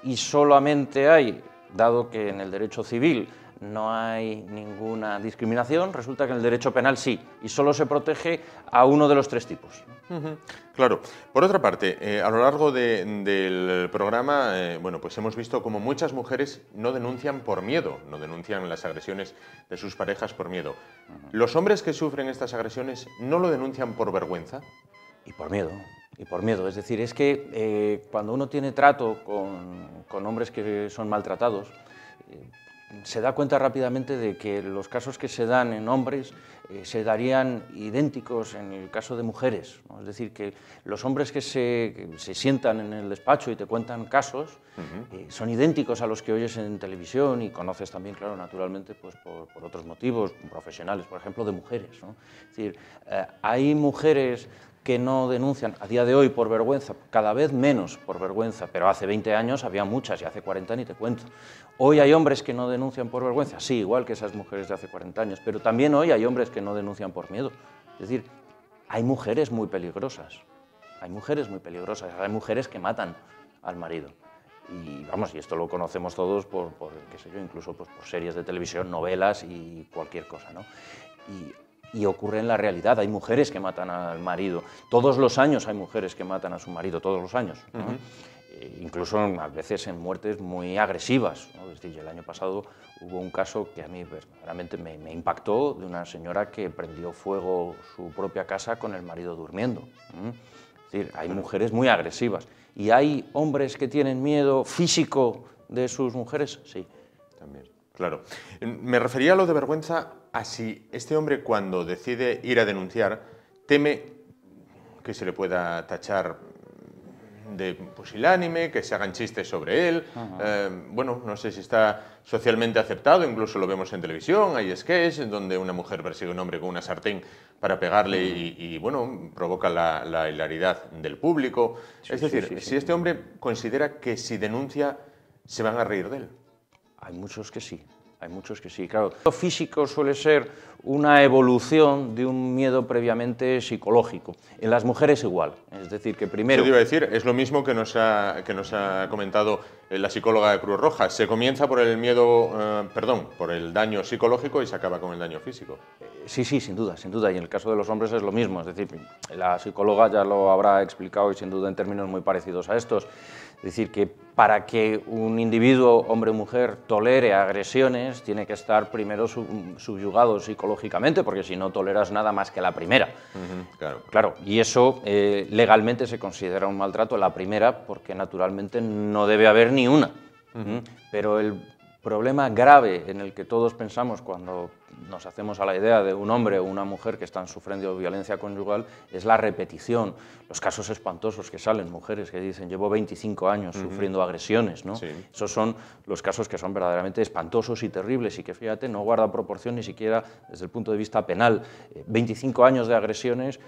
y solamente hay, dado que en el derecho civil no hay ninguna discriminación, resulta que en el derecho penal sí, y solo se protege a uno de los 3 tipos. Claro. Por otra parte, a lo largo del programa, bueno, pues hemos visto como muchas mujeres no denuncian por miedo, no denuncian las agresiones de sus parejas por miedo. ¿Los hombres que sufren estas agresiones no lo denuncian por vergüenza? Y por miedo. Es decir, es que cuando uno tiene trato con hombres que son maltratados, se da cuenta rápidamente de que los casos que se dan en hombres se darían idénticos en el caso de mujeres, ¿no? Es decir, que los hombres que se sientan en el despacho y te cuentan casos son idénticos a los que oyes en televisión y conoces también, claro, naturalmente, pues por otros motivos profesionales, por ejemplo, de mujeres, ¿no? Es decir, hay mujeres que no denuncian a día de hoy por vergüenza, cada vez menos por vergüenza, pero hace 20 años había muchas y hace 40 ni te cuento. Hoy hay hombres que no denuncian por vergüenza, sí, igual que esas mujeres de hace 40 años, pero también hoy hay hombres que no denuncian por miedo. Es decir, hay mujeres muy peligrosas, hay mujeres que matan al marido. Y vamos, y esto lo conocemos todos por qué sé yo, incluso pues por series de televisión, novelas y cualquier cosa, ¿no? Y ocurre en la realidad, hay mujeres que matan al marido. Todos los años hay mujeres que matan a su marido, todos los años, ¿no? Incluso a veces en muertes muy agresivas, ¿no? Es decir, el año pasado hubo un caso que a mí verdaderamente me impactó, de una señora que prendió fuego su propia casa con el marido durmiendo. Es decir, hay mujeres muy agresivas y hay hombres que tienen miedo físico de sus mujeres? Sí. También, claro. Me refería a lo de vergüenza a si este hombre, cuando decide ir a denunciar, teme que se le pueda tachar de pusilánime, que se hagan chistes sobre él. Bueno, no sé si está socialmente aceptado, incluso lo vemos en televisión, hay sketches donde una mujer persigue a un hombre con una sartén para pegarle y bueno, provoca la hilaridad del público. Sí, es decir, si este hombre considera que si denuncia se van a reír de él. Hay muchos que sí. Hay muchos que sí, claro. Lo físico suele ser una evolución de un miedo previamente psicológico. En las mujeres igual, es decir, que primero... Eso te iba a decir, es lo mismo que nos ha comentado la psicóloga de Cruz Roja. Se comienza por el miedo, por el daño psicológico y se acaba con el daño físico. Sí, sí, sin duda, sin duda. Y en el caso de los hombres es lo mismo. Es decir, la psicóloga ya lo habrá explicado y sin duda en términos muy parecidos a estos. Es decir, que para que un individuo, hombre o mujer, tolere agresiones, tiene que estar primero subyugado psicológicamente, porque si no toleras nada más que la primera. Claro. Claro, y eso legalmente se considera un maltrato, la primera, porque naturalmente no debe haber ni una. Pero el problema grave en el que todos pensamos cuando nos hacemos a la idea de un hombre o una mujer que están sufriendo violencia conyugal es la repetición, los casos espantosos que salen, mujeres que dicen llevo 25 años sufriendo agresiones, ¿no? Sí. Esos son los casos que son verdaderamente espantosos y terribles y que, fíjate, no guardan proporción ni siquiera desde el punto de vista penal. 25 años de agresiones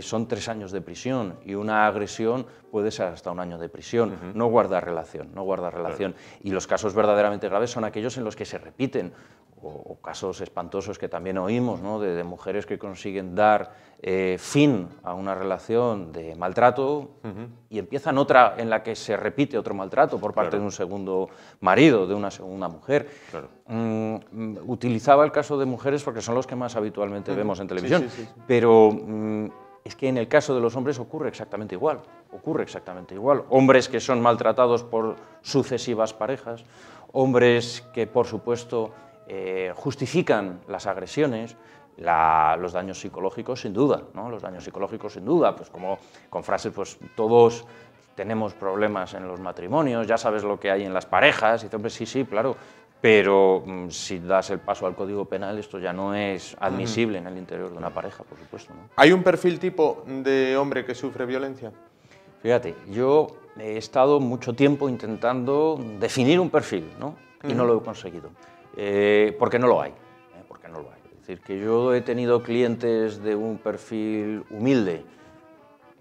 son 3 años de prisión y una agresión puede ser hasta 1 año de prisión. No guarda relación, no guarda relación. Claro. Y los casos verdaderamente graves son aquellos en los que se repiten, o casos espantosos que también oímos, ¿no? de mujeres que consiguen dar fin a una relación de maltrato y empiezan otra en la que se repite otro maltrato por parte de un segundo marido, de una segunda mujer. Claro. Utilizaba el caso de mujeres porque son los que más habitualmente vemos en televisión, pero es que en el caso de los hombres ocurre exactamente igual. Hombres que son maltratados por sucesivas parejas, hombres que, por supuesto, justifican las agresiones, los daños psicológicos sin duda, ¿no? Los daños psicológicos sin duda, pues como con frases, pues todos tenemos problemas en los matrimonios, ya sabes lo que hay en las parejas, y hombre, sí, sí, claro, pero si das el paso al Código Penal, esto ya no es admisible en el interior de una pareja, por supuesto, ¿no? ¿Hay un perfil tipo de hombre que sufre violencia? Fíjate, yo he estado mucho tiempo intentando definir un perfil, ¿no? Y no lo he conseguido. Porque no lo hay, Es decir, que yo he tenido clientes de un perfil humilde,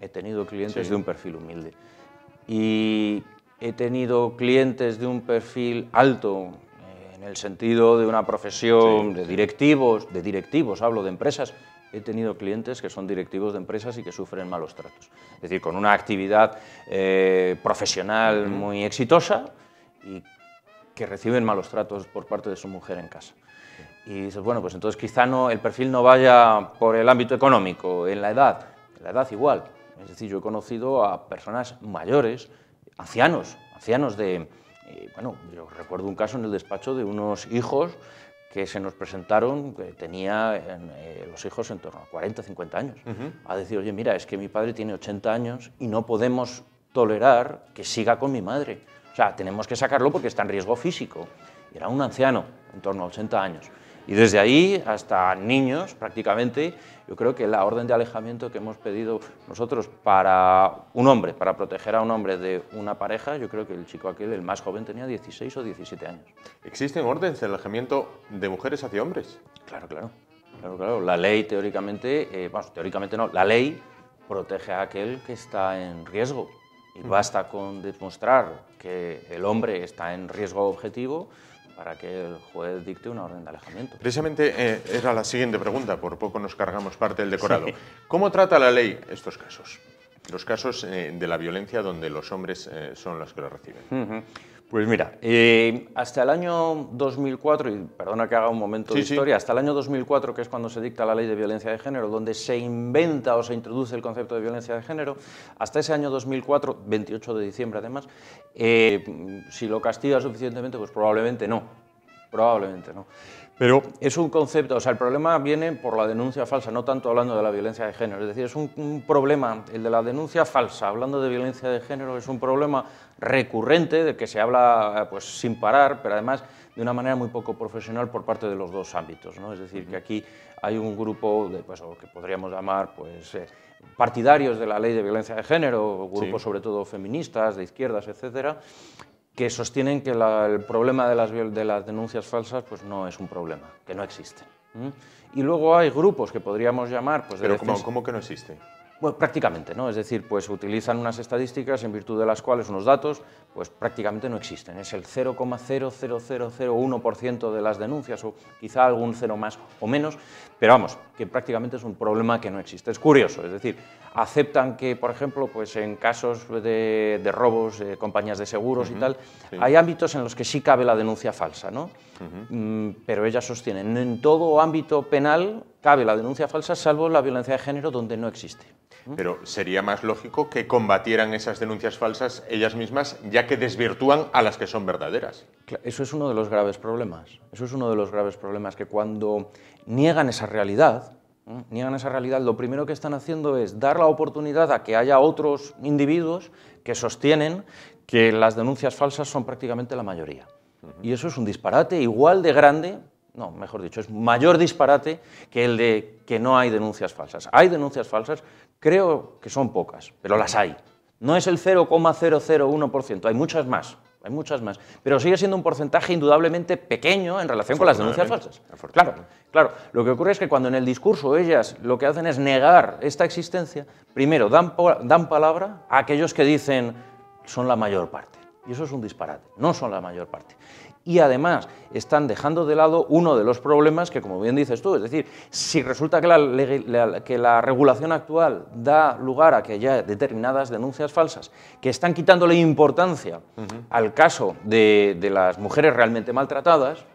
y he tenido clientes de un perfil alto, en el sentido de una profesión de directivos, hablo de empresas. He tenido clientes que son directivos de empresas y que sufren malos tratos. Es decir, con una actividad profesional muy exitosa y que reciben malos tratos por parte de su mujer en casa. Y dices, bueno, pues entonces quizá el perfil no vaya por el ámbito económico, en la edad igual. Es decir, yo he conocido a personas mayores, ancianos de... bueno, yo recuerdo un caso en el despacho de unos hijos que se nos presentaron, que tenían los hijos en torno a 40, 50 años, a decir, oye, mira, es que mi padre tiene 80 años y no podemos tolerar que siga con mi madre. O sea, tenemos que sacarlo porque está en riesgo físico. Y era un anciano, en torno a 80 años. Y desde ahí hasta niños, prácticamente, yo creo que la orden de alejamiento que hemos pedido nosotros para un hombre, para proteger a un hombre de una pareja, yo creo que el chico aquel, el más joven, tenía 16 o 17 años. ¿Existen órdenes de alejamiento de mujeres hacia hombres? Claro. La ley teóricamente, teóricamente no, la ley protege a aquel que está en riesgo. Y basta con demostrar que el hombre está en riesgo objetivo para que el juez dicte una orden de alejamiento. Precisamente era la siguiente pregunta, por poco nos cargamos parte del decorado. Sí. ¿Cómo trata la ley estos casos? Los casos de la violencia donde los hombres son los que lo reciben. Pues mira, hasta el año 2004, y perdona que haga un momento de historia, hasta el año 2004, que es cuando se dicta la ley de violencia de género, donde se inventa o se introduce el concepto de violencia de género, hasta ese año 2004, 28 de diciembre además, si lo castiga suficientemente, pues probablemente no. Probablemente no. Pero es un concepto, o sea, el problema viene por la denuncia falsa, no tanto hablando de la violencia de género. Es decir, es un problema, el de la denuncia falsa, hablando de violencia de género, es un problema recurrente del que se habla pues, sin parar, pero además de una manera muy poco profesional por parte de los dos ámbitos, ¿no? Es decir, que aquí hay un grupo de, pues, que podríamos llamar pues, partidarios de la ley de violencia de género, grupos sobre todo feministas, de izquierdas, etcétera, que sostienen que el problema de las denuncias falsas pues, no es un problema, que no existe. Y luego hay grupos que podríamos llamar... Pues, ¿Pero cómo que no existe? Bueno, prácticamente, ¿no? Es decir, pues utilizan unas estadísticas en virtud de las cuales unos datos pues prácticamente no existen. Es el 0,00001% de las denuncias o quizá algún cero más o menos, pero vamos, que prácticamente es un problema que no existe. Es curioso, es decir, aceptan que, por ejemplo, pues en casos de robos, compañías de seguros y tal, hay ámbitos en los que sí cabe la denuncia falsa, ¿no? Pero ellas sostienen, en todo ámbito penal cabe la denuncia falsa, salvo la violencia de género, donde no existe. Pero sería más lógico que combatieran esas denuncias falsas ellas mismas, ya que desvirtúan a las que son verdaderas. Eso es uno de los graves problemas. Eso es uno de los graves problemas, que cuando niegan esa realidad, lo primero que están haciendo es dar la oportunidad a que haya otros individuos que sostienen que las denuncias falsas son prácticamente la mayoría. Y eso es un disparate igual de grande, no, mejor dicho, es mayor disparate que el de que no hay denuncias falsas. Hay denuncias falsas, creo que son pocas, pero las hay. No es el 0,001%, hay muchas más, pero sigue siendo un porcentaje indudablemente pequeño en relación con las denuncias falsas. Claro, lo que ocurre es que cuando en el discurso ellas lo que hacen es negar esta existencia, primero dan palabra a aquellos que dicen son la mayor parte, y eso es un disparate, no son la mayor parte. Y además están dejando de lado uno de los problemas que, como bien dices tú, es decir, si resulta que la regulación actual da lugar a que haya determinadas denuncias falsas que están quitándole importancia al caso de las mujeres realmente maltratadas,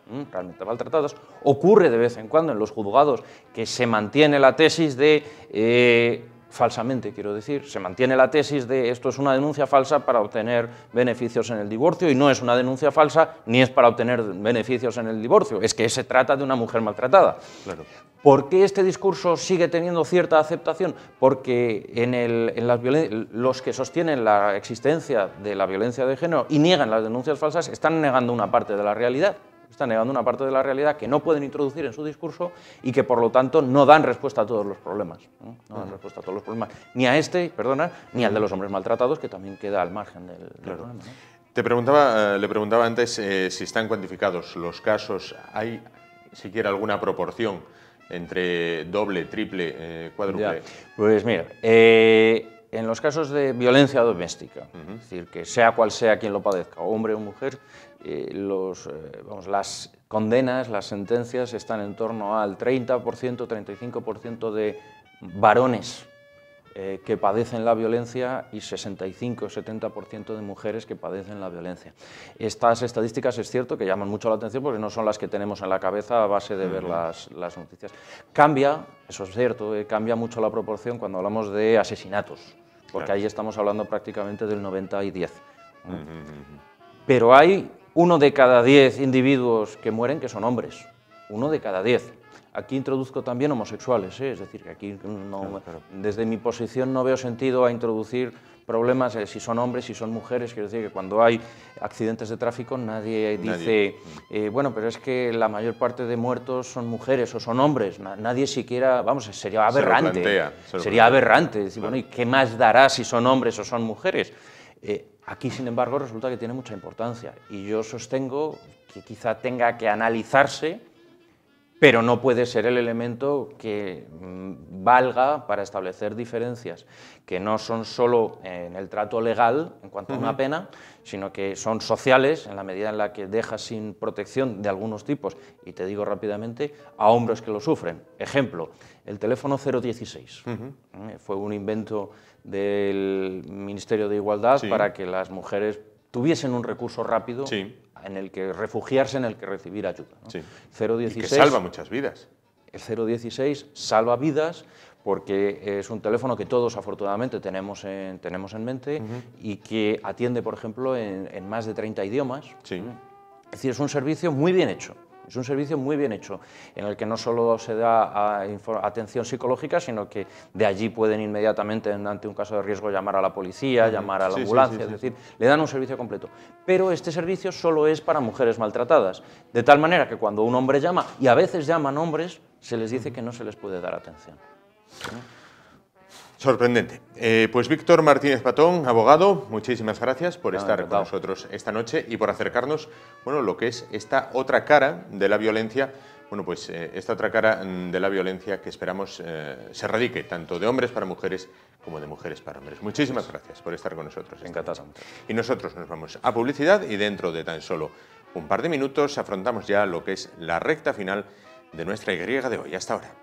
ocurre de vez en cuando en los juzgados que se mantiene la tesis de... falsamente, quiero decir, se mantiene la tesis de esto es una denuncia falsa para obtener beneficios en el divorcio y no es una denuncia falsa ni es para obtener beneficios en el divorcio, es que se trata de una mujer maltratada. Claro. ¿Por qué este discurso sigue teniendo cierta aceptación? Porque los que sostienen la existencia de la violencia de género y niegan las denuncias falsas están negando una parte de la realidad. Están negando una parte de la realidad que no pueden introducir en su discurso y que, por lo tanto, no dan respuesta a todos los problemas. No dan respuesta a todos los problemas. Ni a ni al de los hombres maltratados, que también queda al margen del problema, ¿no? Le preguntaba antes si están cuantificados los casos. ¿Hay siquiera alguna proporción entre doble, triple, cuádruple? Pues mira, en los casos de violencia doméstica, es decir, que sea cual sea quien lo padezca, hombre o mujer, las condenas, las sentencias están en torno al 30%, 35% de varones que padecen la violencia y 65-70% de mujeres que padecen la violencia. Estas estadísticas es cierto que llaman mucho la atención porque no son las que tenemos en la cabeza a base de ver las noticias. Cambia, eso es cierto, cambia mucho la proporción cuando hablamos de asesinatos, porque ahí estamos hablando prácticamente del 90 y 10. Pero hay 1 de cada 10 individuos que mueren que son hombres, 1 de cada 10. Aquí introduzco también homosexuales, es decir, que aquí desde mi posición no veo sentido a introducir problemas si son hombres, si son mujeres. Quiero decir que cuando hay accidentes de tráfico nadie dice, bueno, pero es que la mayor parte de muertos son mujeres o son hombres. Nadie siquiera, vamos, sería aberrante. Sería aberrante. Decir, bueno, ¿y qué más dará si son hombres o son mujeres? Aquí, sin embargo, resulta que tiene mucha importancia y yo sostengo que quizá tenga que analizarse, pero no puede ser el elemento que valga para establecer diferencias que no son solo en el trato legal en cuanto a una pena, sino que son sociales en la medida en la que deja sin protección de algunos tipos, y te digo rápidamente, a hombres que lo sufren. Ejemplo, el teléfono 016 fue un invento del Ministerio de Igualdad para que las mujeres tuviesen un recurso rápido en el que refugiarse, en el que recibir ayuda, ¿no? 016, y que salva muchas vidas. El 016 salva vidas porque es un teléfono que todos afortunadamente tenemos en mente y que atiende, por ejemplo, en más de 30 idiomas. Es decir, es un servicio muy bien hecho. Es un servicio muy bien hecho, en el que no solo se da atención psicológica, sino que de allí pueden inmediatamente, ante un caso de riesgo, llamar a la policía, llamar a la ambulancia, es decir, le dan un servicio completo. Pero este servicio solo es para mujeres maltratadas, de tal manera que cuando un hombre llama, y a veces llaman hombres, se les dice que no se les puede dar atención. Sorprendente. Pues Víctor Martínez Patón, abogado, muchísimas gracias por estar con nosotros esta noche y por acercarnos, bueno, lo que es esta otra cara de la violencia, bueno, pues esta otra cara de la violencia que esperamos se radique tanto de hombres para mujeres como de mujeres para hombres. Muchísimas gracias por estar con nosotros. Encantado. Y nosotros nos vamos a publicidad y dentro de tan solo un par de minutos afrontamos ya lo que es la recta final de nuestra Y de hoy. Hasta ahora.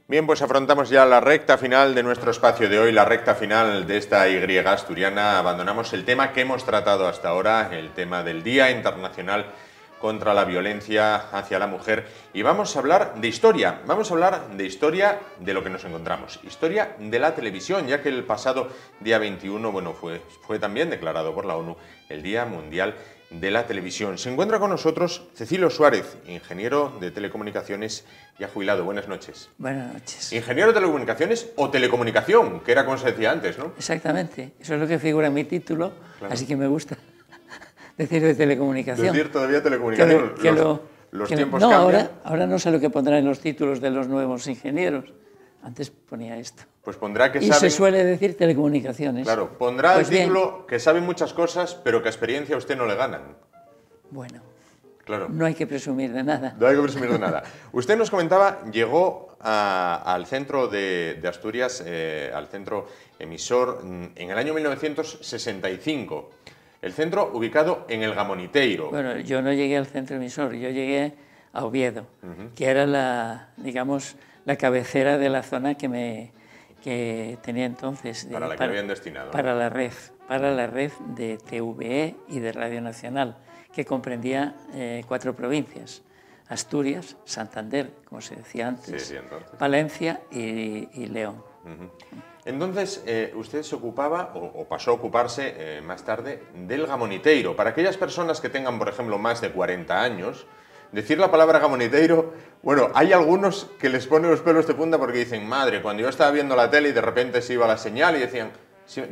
Bien, pues afrontamos ya la recta final de nuestro espacio de hoy, la recta final de esta Y asturiana. Abandonamos el tema que hemos tratado hasta ahora, el tema del Día Internacional contra la Violencia hacia la Mujer, y vamos a hablar de historia. Vamos a hablar de historia de lo que nos encontramos, historia de la televisión, ya que el pasado día 21, bueno, fue también declarado por la ONU el Día Mundial de la Televisión. Se encuentra con nosotros Cecilio Suárez, ingeniero de telecomunicaciones ya jubilado. Buenas noches. Buenas noches. Ingeniero de telecomunicaciones o telecomunicación, que era como se decía antes, ¿no? Exactamente, eso es lo que figura en mi título, claro. Así que me gusta decir de telecomunicación. Decir todavía telecomunicación. Los tiempos cambian. Ahora no sé lo que pondrá en los títulos de los nuevos ingenieros. Antes ponía esto. Pues pondrá que y saben... se suele decir telecomunicaciones. Claro, pondrá pues el título que saben muchas cosas, pero que a experiencia a usted no le ganan. Bueno, claro. No hay que presumir de nada. No hay que presumir de nada. Usted nos comentaba, llegó al centro de Asturias, al centro emisor, en el año 1965. El centro ubicado en el Gamoniteiro. Bueno, yo no llegué al centro emisor, yo llegué a Oviedo, que era la cabecera de la zona que tenía entonces. Para la que habían destinado. Para la red de TVE y de Radio Nacional, que comprendía 4 provincias: Asturias, Santander, como se decía antes, Palencia y León. Entonces, usted se ocupaba, o pasó a ocuparse más tarde, del Gamoniteiro. Para aquellas personas que tengan, por ejemplo, más de 40 años, decir la palabra Gamoniteiro, bueno, hay algunos que les pone los pelos de punta porque dicen, madre, cuando yo estaba viendo la tele y de repente se iba la señal y decían,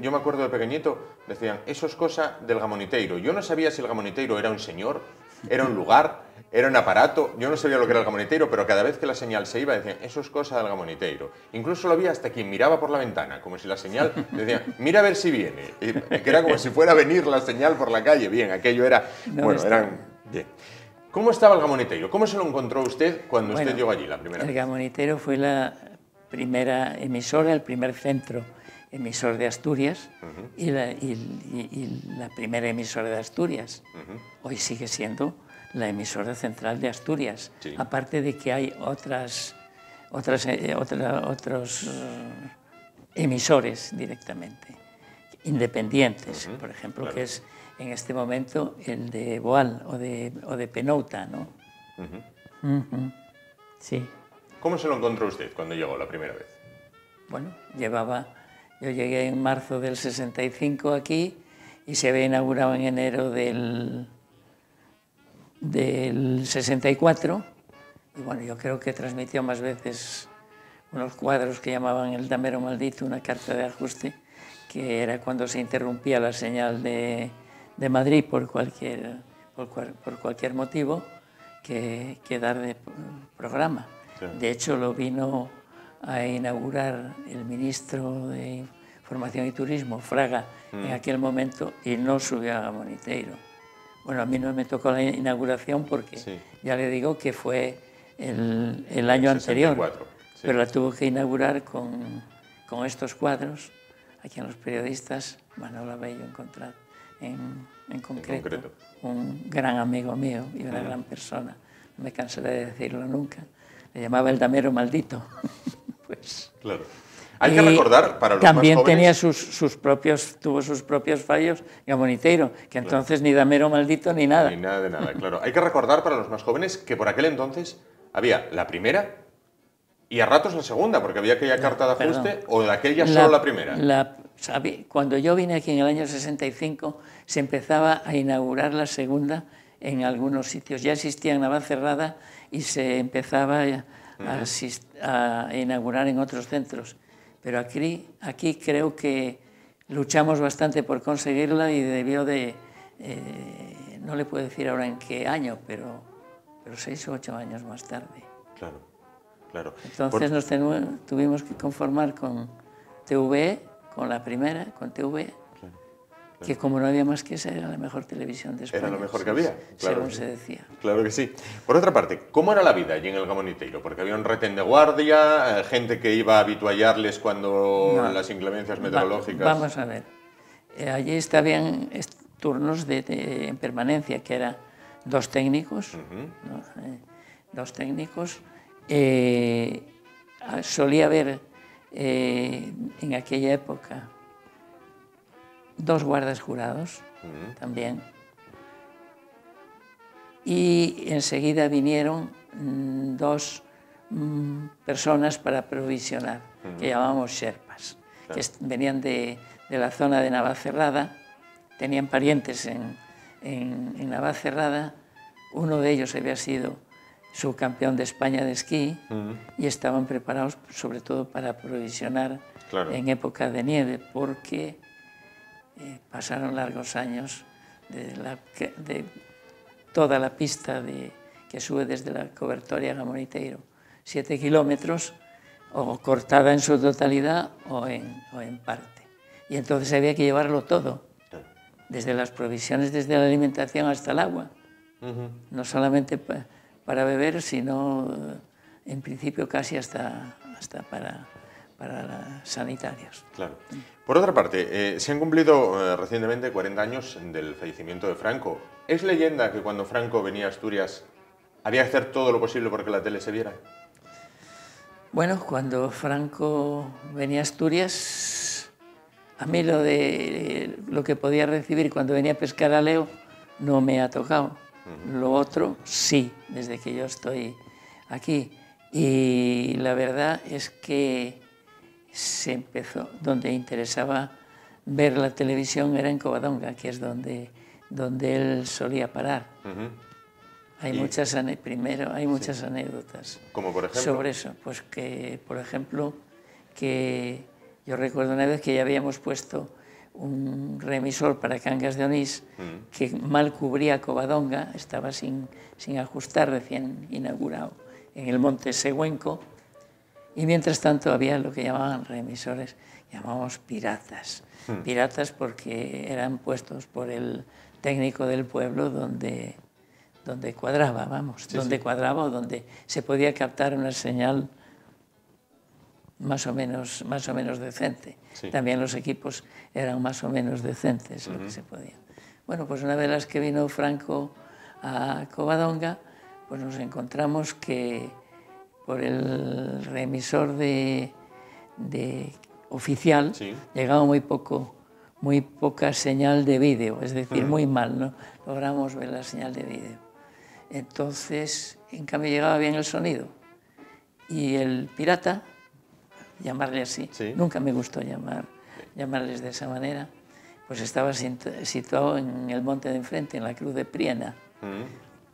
yo me acuerdo de pequeñito, decían, eso es cosa del Gamoniteiro. Yo no sabía si el Gamoniteiro era un señor, era un lugar, era un aparato, yo no sabía lo que era el Gamoniteiro, pero cada vez que la señal se iba decían, eso es cosa del Gamoniteiro. Incluso lo había hasta quien miraba por la ventana, como si la señal, decían, mira a ver si viene, y que era como si fuera a venir la señal por la calle. Bien, aquello era, bien. ¿Cómo estaba el Gamoniteiro? ¿Cómo se lo encontró usted cuando usted llegó allí la primera vez? El Gamoniteiro fue la primera emisora, el primer centro emisor de Asturias y la primera emisora de Asturias. Hoy sigue siendo la emisora central de Asturias, aparte de que hay otros emisores directamente, independientes, por ejemplo, que es en este momento el de Boal o de Penouta, ¿no? Sí. ¿Cómo se lo encontró usted cuando llegó la primera vez? Bueno, yo llegué en marzo del 65 aquí y se había inaugurado en enero del 64, y bueno, yo creo que transmitió más veces unos cuadros que llamaban El Damero Maldito, una carta de ajuste, que era cuando se interrumpía la señal de Madrid por cualquier motivo que dar de programa. Sí. De hecho, lo vino a inaugurar el ministro de Información y Turismo, Fraga, en aquel momento, y no subió a Gamoniteiro. Bueno, a mí no me tocó la inauguración porque ya le digo que fue el año anterior, pero la tuvo que inaugurar con estos cuadros, aquí en Los Periodistas, Manuel Abello en concreto, un gran amigo mío y una gran persona, me cansaré de decirlo nunca, le llamaba el damero maldito. Pues, claro. Hay que recordar para los también más jóvenes... tenía tuvo sus propios fallos Gamoniteiro, que entonces ni damero maldito ni nada. Ni nada de nada, claro. Hay que recordar para los más jóvenes que por aquel entonces había la primera y a ratos la segunda, porque había aquella carta de ajuste, o de aquella solo la primera. Cuando yo vine aquí en el año 65, se empezaba a inaugurar la segunda en algunos sitios. Ya existía en Navacerrada y se empezaba a inaugurar en otros centros. Pero aquí creo que luchamos bastante por conseguirla y debió de, no le puedo decir ahora en qué año, pero 6 o 8 años más tarde. Claro, claro. Entonces nos tuvimos que conformar con TVE, con la primera, con TVE, que como no había más que esa, era la mejor televisión de España. Era lo mejor que había, claro. Según se decía. Claro que sí. Por otra parte, ¿cómo era la vida allí en el Gamoniteiro? Porque había un retén de guardia, gente que iba a habituallarles cuando las inclemencias meteorológicas... Vamos a ver. Allí estaban turnos en permanencia, que eran 2 técnicos, ¿no? 2 técnicos. Solía haber en aquella época 2 guardas jurados también, y enseguida vinieron 2 personas para provisionar, que llamamos sherpas, que venían de la zona de Navacerrada, tenían parientes en Navacerrada. Uno de ellos había sido subcampeón de España de esquí y estaban preparados sobre todo para provisionar en época de nieve, porque pasaron largos años de toda la pista que sube desde la Cobertoria a Gamoniteiro, 7 kilómetros, o cortada en su totalidad o en parte. Y entonces había que llevarlo todo, desde las provisiones, desde la alimentación hasta el agua, no solamente para beber, sino en principio casi hasta para sanitarios. Claro. Por otra parte, se han cumplido recientemente 40 años del fallecimiento de Franco. ¿Es leyenda que cuando Franco venía a Asturias había que hacer todo lo posible porque la tele se viera? Bueno, cuando Franco venía a Asturias, a mí lo que podía recibir cuando venía a pescar a Leo no me ha tocado. Lo otro sí, desde que yo estoy aquí. Y la verdad es que se empezó, donde interesaba ver la televisión era en Covadonga, que es donde él solía parar. Hay muchas anécdotas. ¿Como por ejemplo? Sobre eso. Pues que, por ejemplo, que yo recuerdo una vez que ya habíamos puesto un remisor para Cangas de Onís que mal cubría Covadonga, estaba sin ajustar, recién inaugurado, en el monte Següenco, y mientras tanto había lo que llamaban remisores, llamábamos piratas. Piratas porque eran puestos por el técnico del pueblo donde cuadraba, cuadraba, o donde se podía captar una señal más o menos decente. También los equipos eran más o menos decentes, lo que se podía. Bueno, pues una de las que vino Franco a Covadonga, pues nos encontramos que por el remisor oficial llegaba muy poca señal de vídeo, es decir, muy mal, no logramos ver la señal de vídeo. Entonces, en cambio, llegaba bien el sonido. Y el pirata, llamarle así, nunca me gustó llamarles de esa manera, pues estaba situado en el monte de enfrente, en la Cruz de Priena,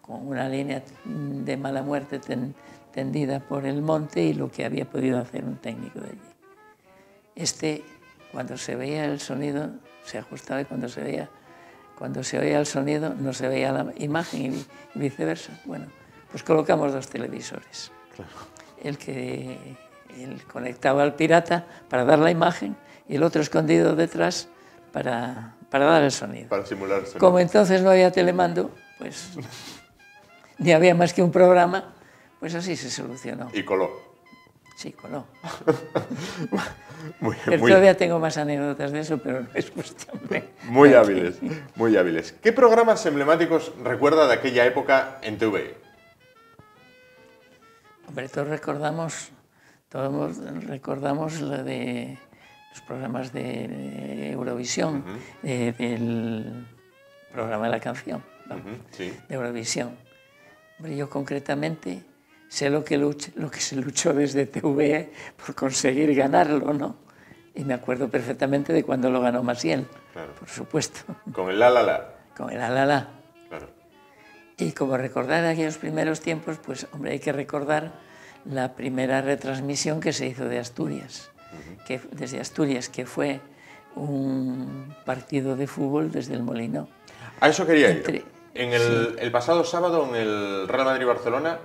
con una línea de mala muerte tendida por el monte y lo que había podido hacer un técnico de allí. Cuando se veía el sonido, se ajustaba, y cuando se oía el sonido no se veía la imagen y viceversa. Bueno, pues colocamos 2 televisores. El que conectaba al pirata para dar la imagen y el otro escondido detrás para dar el sonido. Para simular el sonido. Como entonces no había telemando, pues ni había más que un programa, pues así se solucionó. Y coló. Sí, coló. Muy todavía tengo más anécdotas de eso, pero no es cuestión de... Muy hábiles, muy hábiles. ¿Qué programas emblemáticos recuerda de aquella época en TV? Hombre, todos recordamos lo de los programas de Eurovisión, del programa de la canción, de Eurovisión. Hombre, yo concretamente sé lo que se luchó desde TVE por conseguir ganarlo, ¿no? Y me acuerdo perfectamente de cuando lo ganó Maciel, claro, por supuesto. Con el La La La. Con el La La La. Claro. Y como recordar aquellos primeros tiempos, pues hombre, hay que recordar la primera retransmisión que se hizo de Asturias, desde Asturias, que fue un partido de fútbol desde el Molinón. A eso quería ir. En el pasado sábado, en el Real Madrid-Barcelona,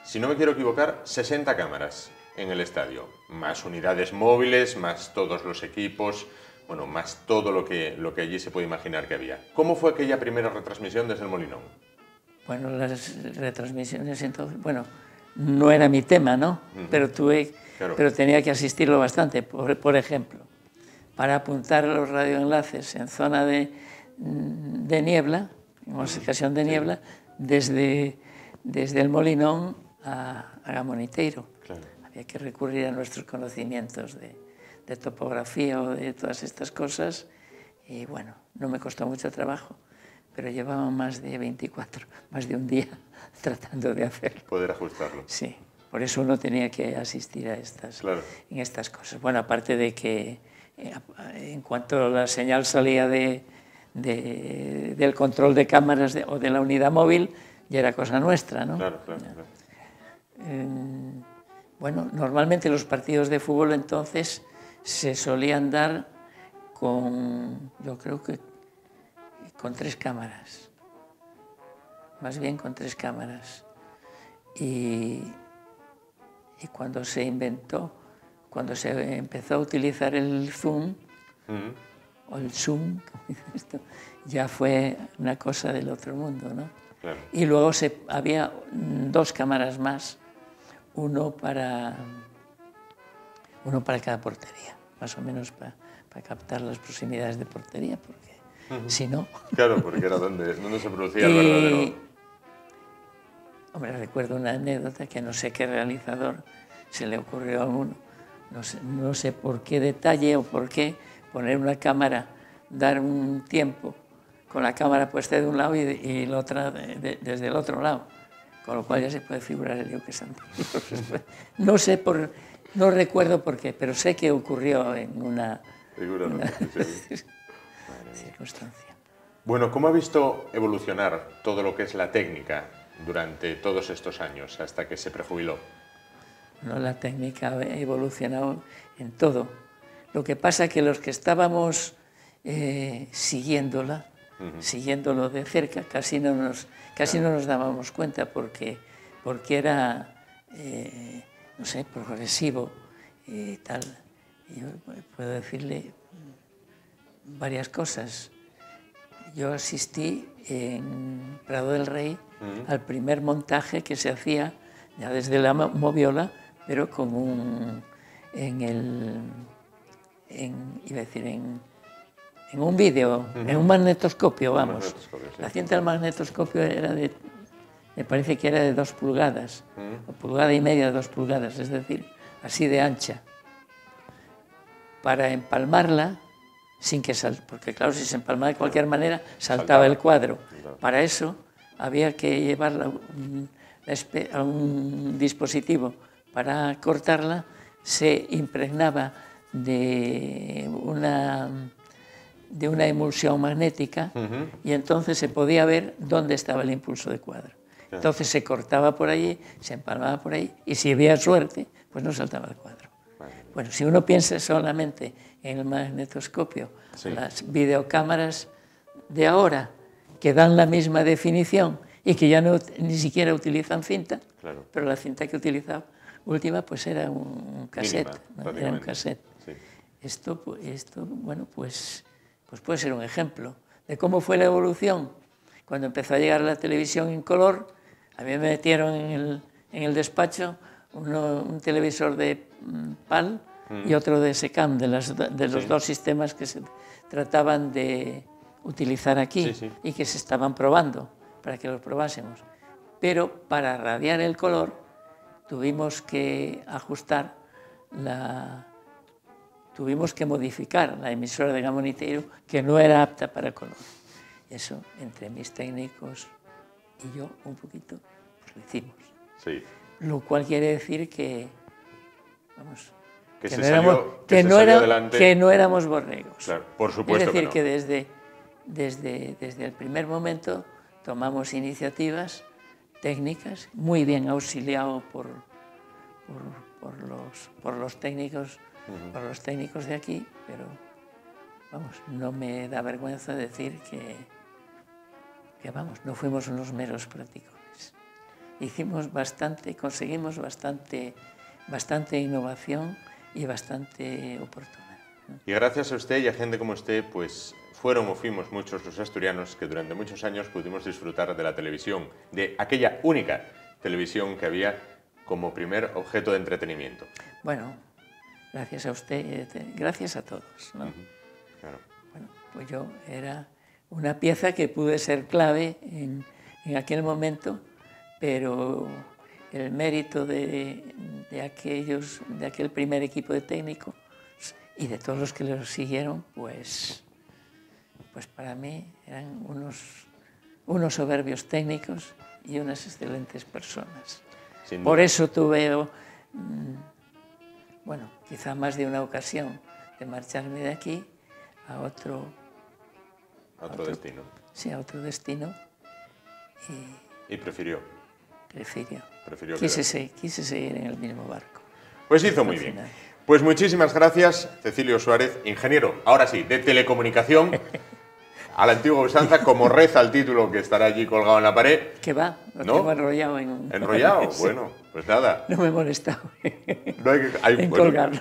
si no me quiero equivocar, 60 cámaras en el estadio, más unidades móviles, más todos los equipos, bueno, más todo lo que allí se puede imaginar que había. ¿Cómo fue aquella primera retransmisión desde el Molinón? Bueno, las retransmisiones entonces, bueno, no era mi tema, ¿no? Pero tenía que asistirlo bastante. Por ejemplo, para apuntar los radioenlaces en zona de niebla, en ocasión de niebla, desde el Molinón a Gamoniteiro. Claro. Había que recurrir a nuestros conocimientos de topografía o de todas estas cosas y bueno, no me costó mucho trabajo, pero llevaba más de un día tratando de hacerlo. Poder ajustarlo. Sí, por eso uno tenía que asistir a en estas cosas. Bueno, aparte de que en cuanto la señal salía del control de cámaras o de la unidad móvil, ya era cosa nuestra, ¿no? Claro. Bueno, normalmente los partidos de fútbol entonces se solían dar yo creo que con 3 cámaras, más bien con 3 cámaras. Y cuando se empezó a utilizar el zoom, o el zoom, como dice esto, ya fue una cosa del otro mundo, ¿no? Claro. Y luego había 2 cámaras más, uno para cada portería, más o menos para captar las proximidades de portería, porque si no... Claro, porque era donde se producía el verdadero... Hombre, recuerdo una anécdota que no sé qué realizador se le ocurrió a uno, no sé por qué detalle o por qué poner una cámara, dar un tiempo con la cámara puesta de un lado y la otra desde el otro lado, con lo cual ya se puede figurar el lío que es antes. No recuerdo por qué, pero sé que ocurrió en una circunstancia. Bueno, ¿cómo ha visto evolucionar todo lo que es la técnica durante todos estos años, hasta que se prejubiló? No, la técnica ha evolucionado en todo. Lo que pasa es que los que estábamos siguiéndolo de cerca, casi no nos dábamos cuenta porque era, no sé, progresivo y tal. Yo puedo decirle varias cosas. Yo asistí en Prado del Rey al primer montaje que se hacía ya desde la moviola, pero con en un vídeo, en un magnetoscopio, vamos. La cinta del magnetoscopio me parece que era de 2 pulgadas, o 1,5 pulgadas de 2 pulgadas, es decir, así de ancha. Para empalmarla, sin que porque claro, si se empalmaba de cualquier manera, saltaba el cuadro. Para eso había que llevarla a un dispositivo para cortarla, se impregnaba de una emulsión magnética y entonces se podía ver dónde estaba el impulso de cuadro. Entonces se cortaba por allí, se empalmaba por ahí y si había suerte, pues no saltaba el cuadro. Bueno, si uno piensa solamente en el magnetoscopio, las videocámaras de ahora que dan la misma definición y que ya ni siquiera utilizan cinta, pero la cinta que utilizaba última pues era un cassette, ¿no? Era un cassette. Sí. Esto, bueno, pues puede ser un ejemplo de cómo fue la evolución. Cuando empezó a llegar la televisión en color, a mí me metieron en el despacho un televisor de PAL y otro de SECAM, de los 2 sistemas que se trataban de utilizar aquí y que se estaban probando para que los probásemos. Pero para radiar el color, tuvimos que ajustar tuvimos que modificar la emisora de Gamoniteiro, que no era apta para color. Eso, entre mis técnicos y yo, un poquito, pues lo hicimos. Sí. Lo cual quiere decir que, vamos, que no éramos borregos. Claro, por supuesto. Es decir, que no. Desde el primer momento tomamos iniciativas técnicas, muy bien auxiliado por los técnicos de aquí, pero vamos, no me da vergüenza decir que vamos, no fuimos unos meros practicones. Conseguimos bastante innovación y bastante oportuna. Y gracias a usted y a gente como usted, pues fueron o fuimos muchos los asturianos que durante muchos años pudimos disfrutar de la televisión, de aquella única televisión que había como primer objeto de entretenimiento. Bueno, gracias a usted, gracias a todos, ¿no? Claro. Bueno, pues yo era una pieza que pude ser clave en aquel momento, pero el mérito de aquel primer equipo de técnicos y de todos los que lo siguieron, pues para mí eran unos soberbios técnicos y unas excelentes personas. Por eso tuve, bueno, quizá más de una ocasión de marcharme de aquí a otro destino. Sí, a otro destino. Y prefirió. Quise seguir en el mismo barco. Pues hizo muy bien. Pues muchísimas gracias, Cecilio Suárez, ingeniero, ahora sí, de telecomunicación, a la antigua usanza, como reza el título que estará allí colgado en la pared. ¿Qué va? Lo tengo enrollado en un... ¿Enrollado? Sí. Bueno, pues nada. No me he molestado en colgarlo.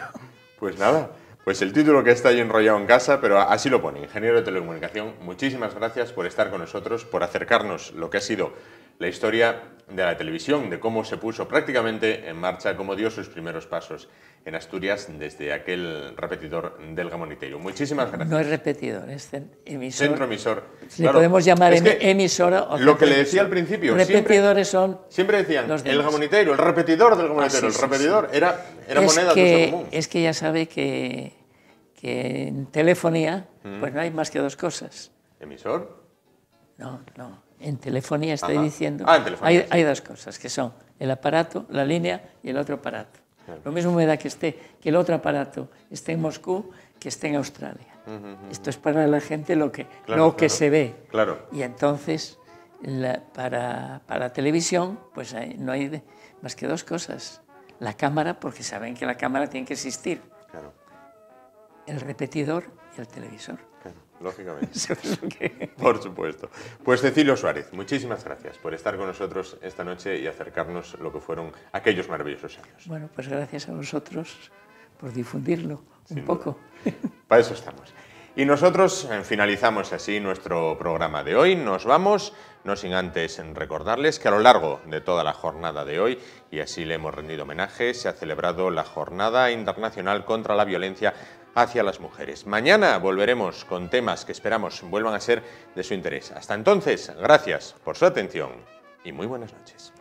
Pues nada, pues el título que está ahí enrollado en casa, pero así lo pone, ingeniero de telecomunicación. Muchísimas gracias por estar con nosotros, por acercarnos lo que ha sido la historia de la televisión, de cómo se puso prácticamente en marcha, cómo dio sus primeros pasos en Asturias desde aquel repetidor del Gamoniteiro. Muchísimas gracias. No es repetidor, es emisor. Centro emisor. Le claro, podemos llamar emisora o lo que le decía al principio. Repetidores son... Siempre decían el Gamoniteiro, el repetidor del Gamoniteiro. El repetidor era moneda de uso común. Es que ya sabe que en telefonía pues no hay más que dos cosas. ¿Emisor? No. En telefonía estoy diciendo, en telefonía, hay dos cosas, que son el aparato, la línea y el otro aparato. Claro. Lo mismo me da que el otro aparato esté en Moscú que esté en Australia. Esto es para la gente lo que se ve. Claro. Y entonces, para la televisión, pues no hay más que dos cosas. La cámara, porque saben que la cámara tiene que existir. Claro. El repetidor y el televisor. Claro, lógicamente. Por supuesto. Pues Cecilio Suárez, muchísimas gracias por estar con nosotros esta noche y acercarnos lo que fueron aquellos maravillosos años. Bueno, pues gracias a vosotros por difundirlo un poco. Para eso estamos. Y nosotros finalizamos así nuestro programa de hoy. Nos vamos, no sin antes recordarles que a lo largo de toda la jornada de hoy, y así le hemos rendido homenaje, se ha celebrado la Jornada Internacional contra la Violencia hacia las Mujeres. Mañana volveremos con temas que esperamos vuelvan a ser de su interés. Hasta entonces, gracias por su atención y muy buenas noches.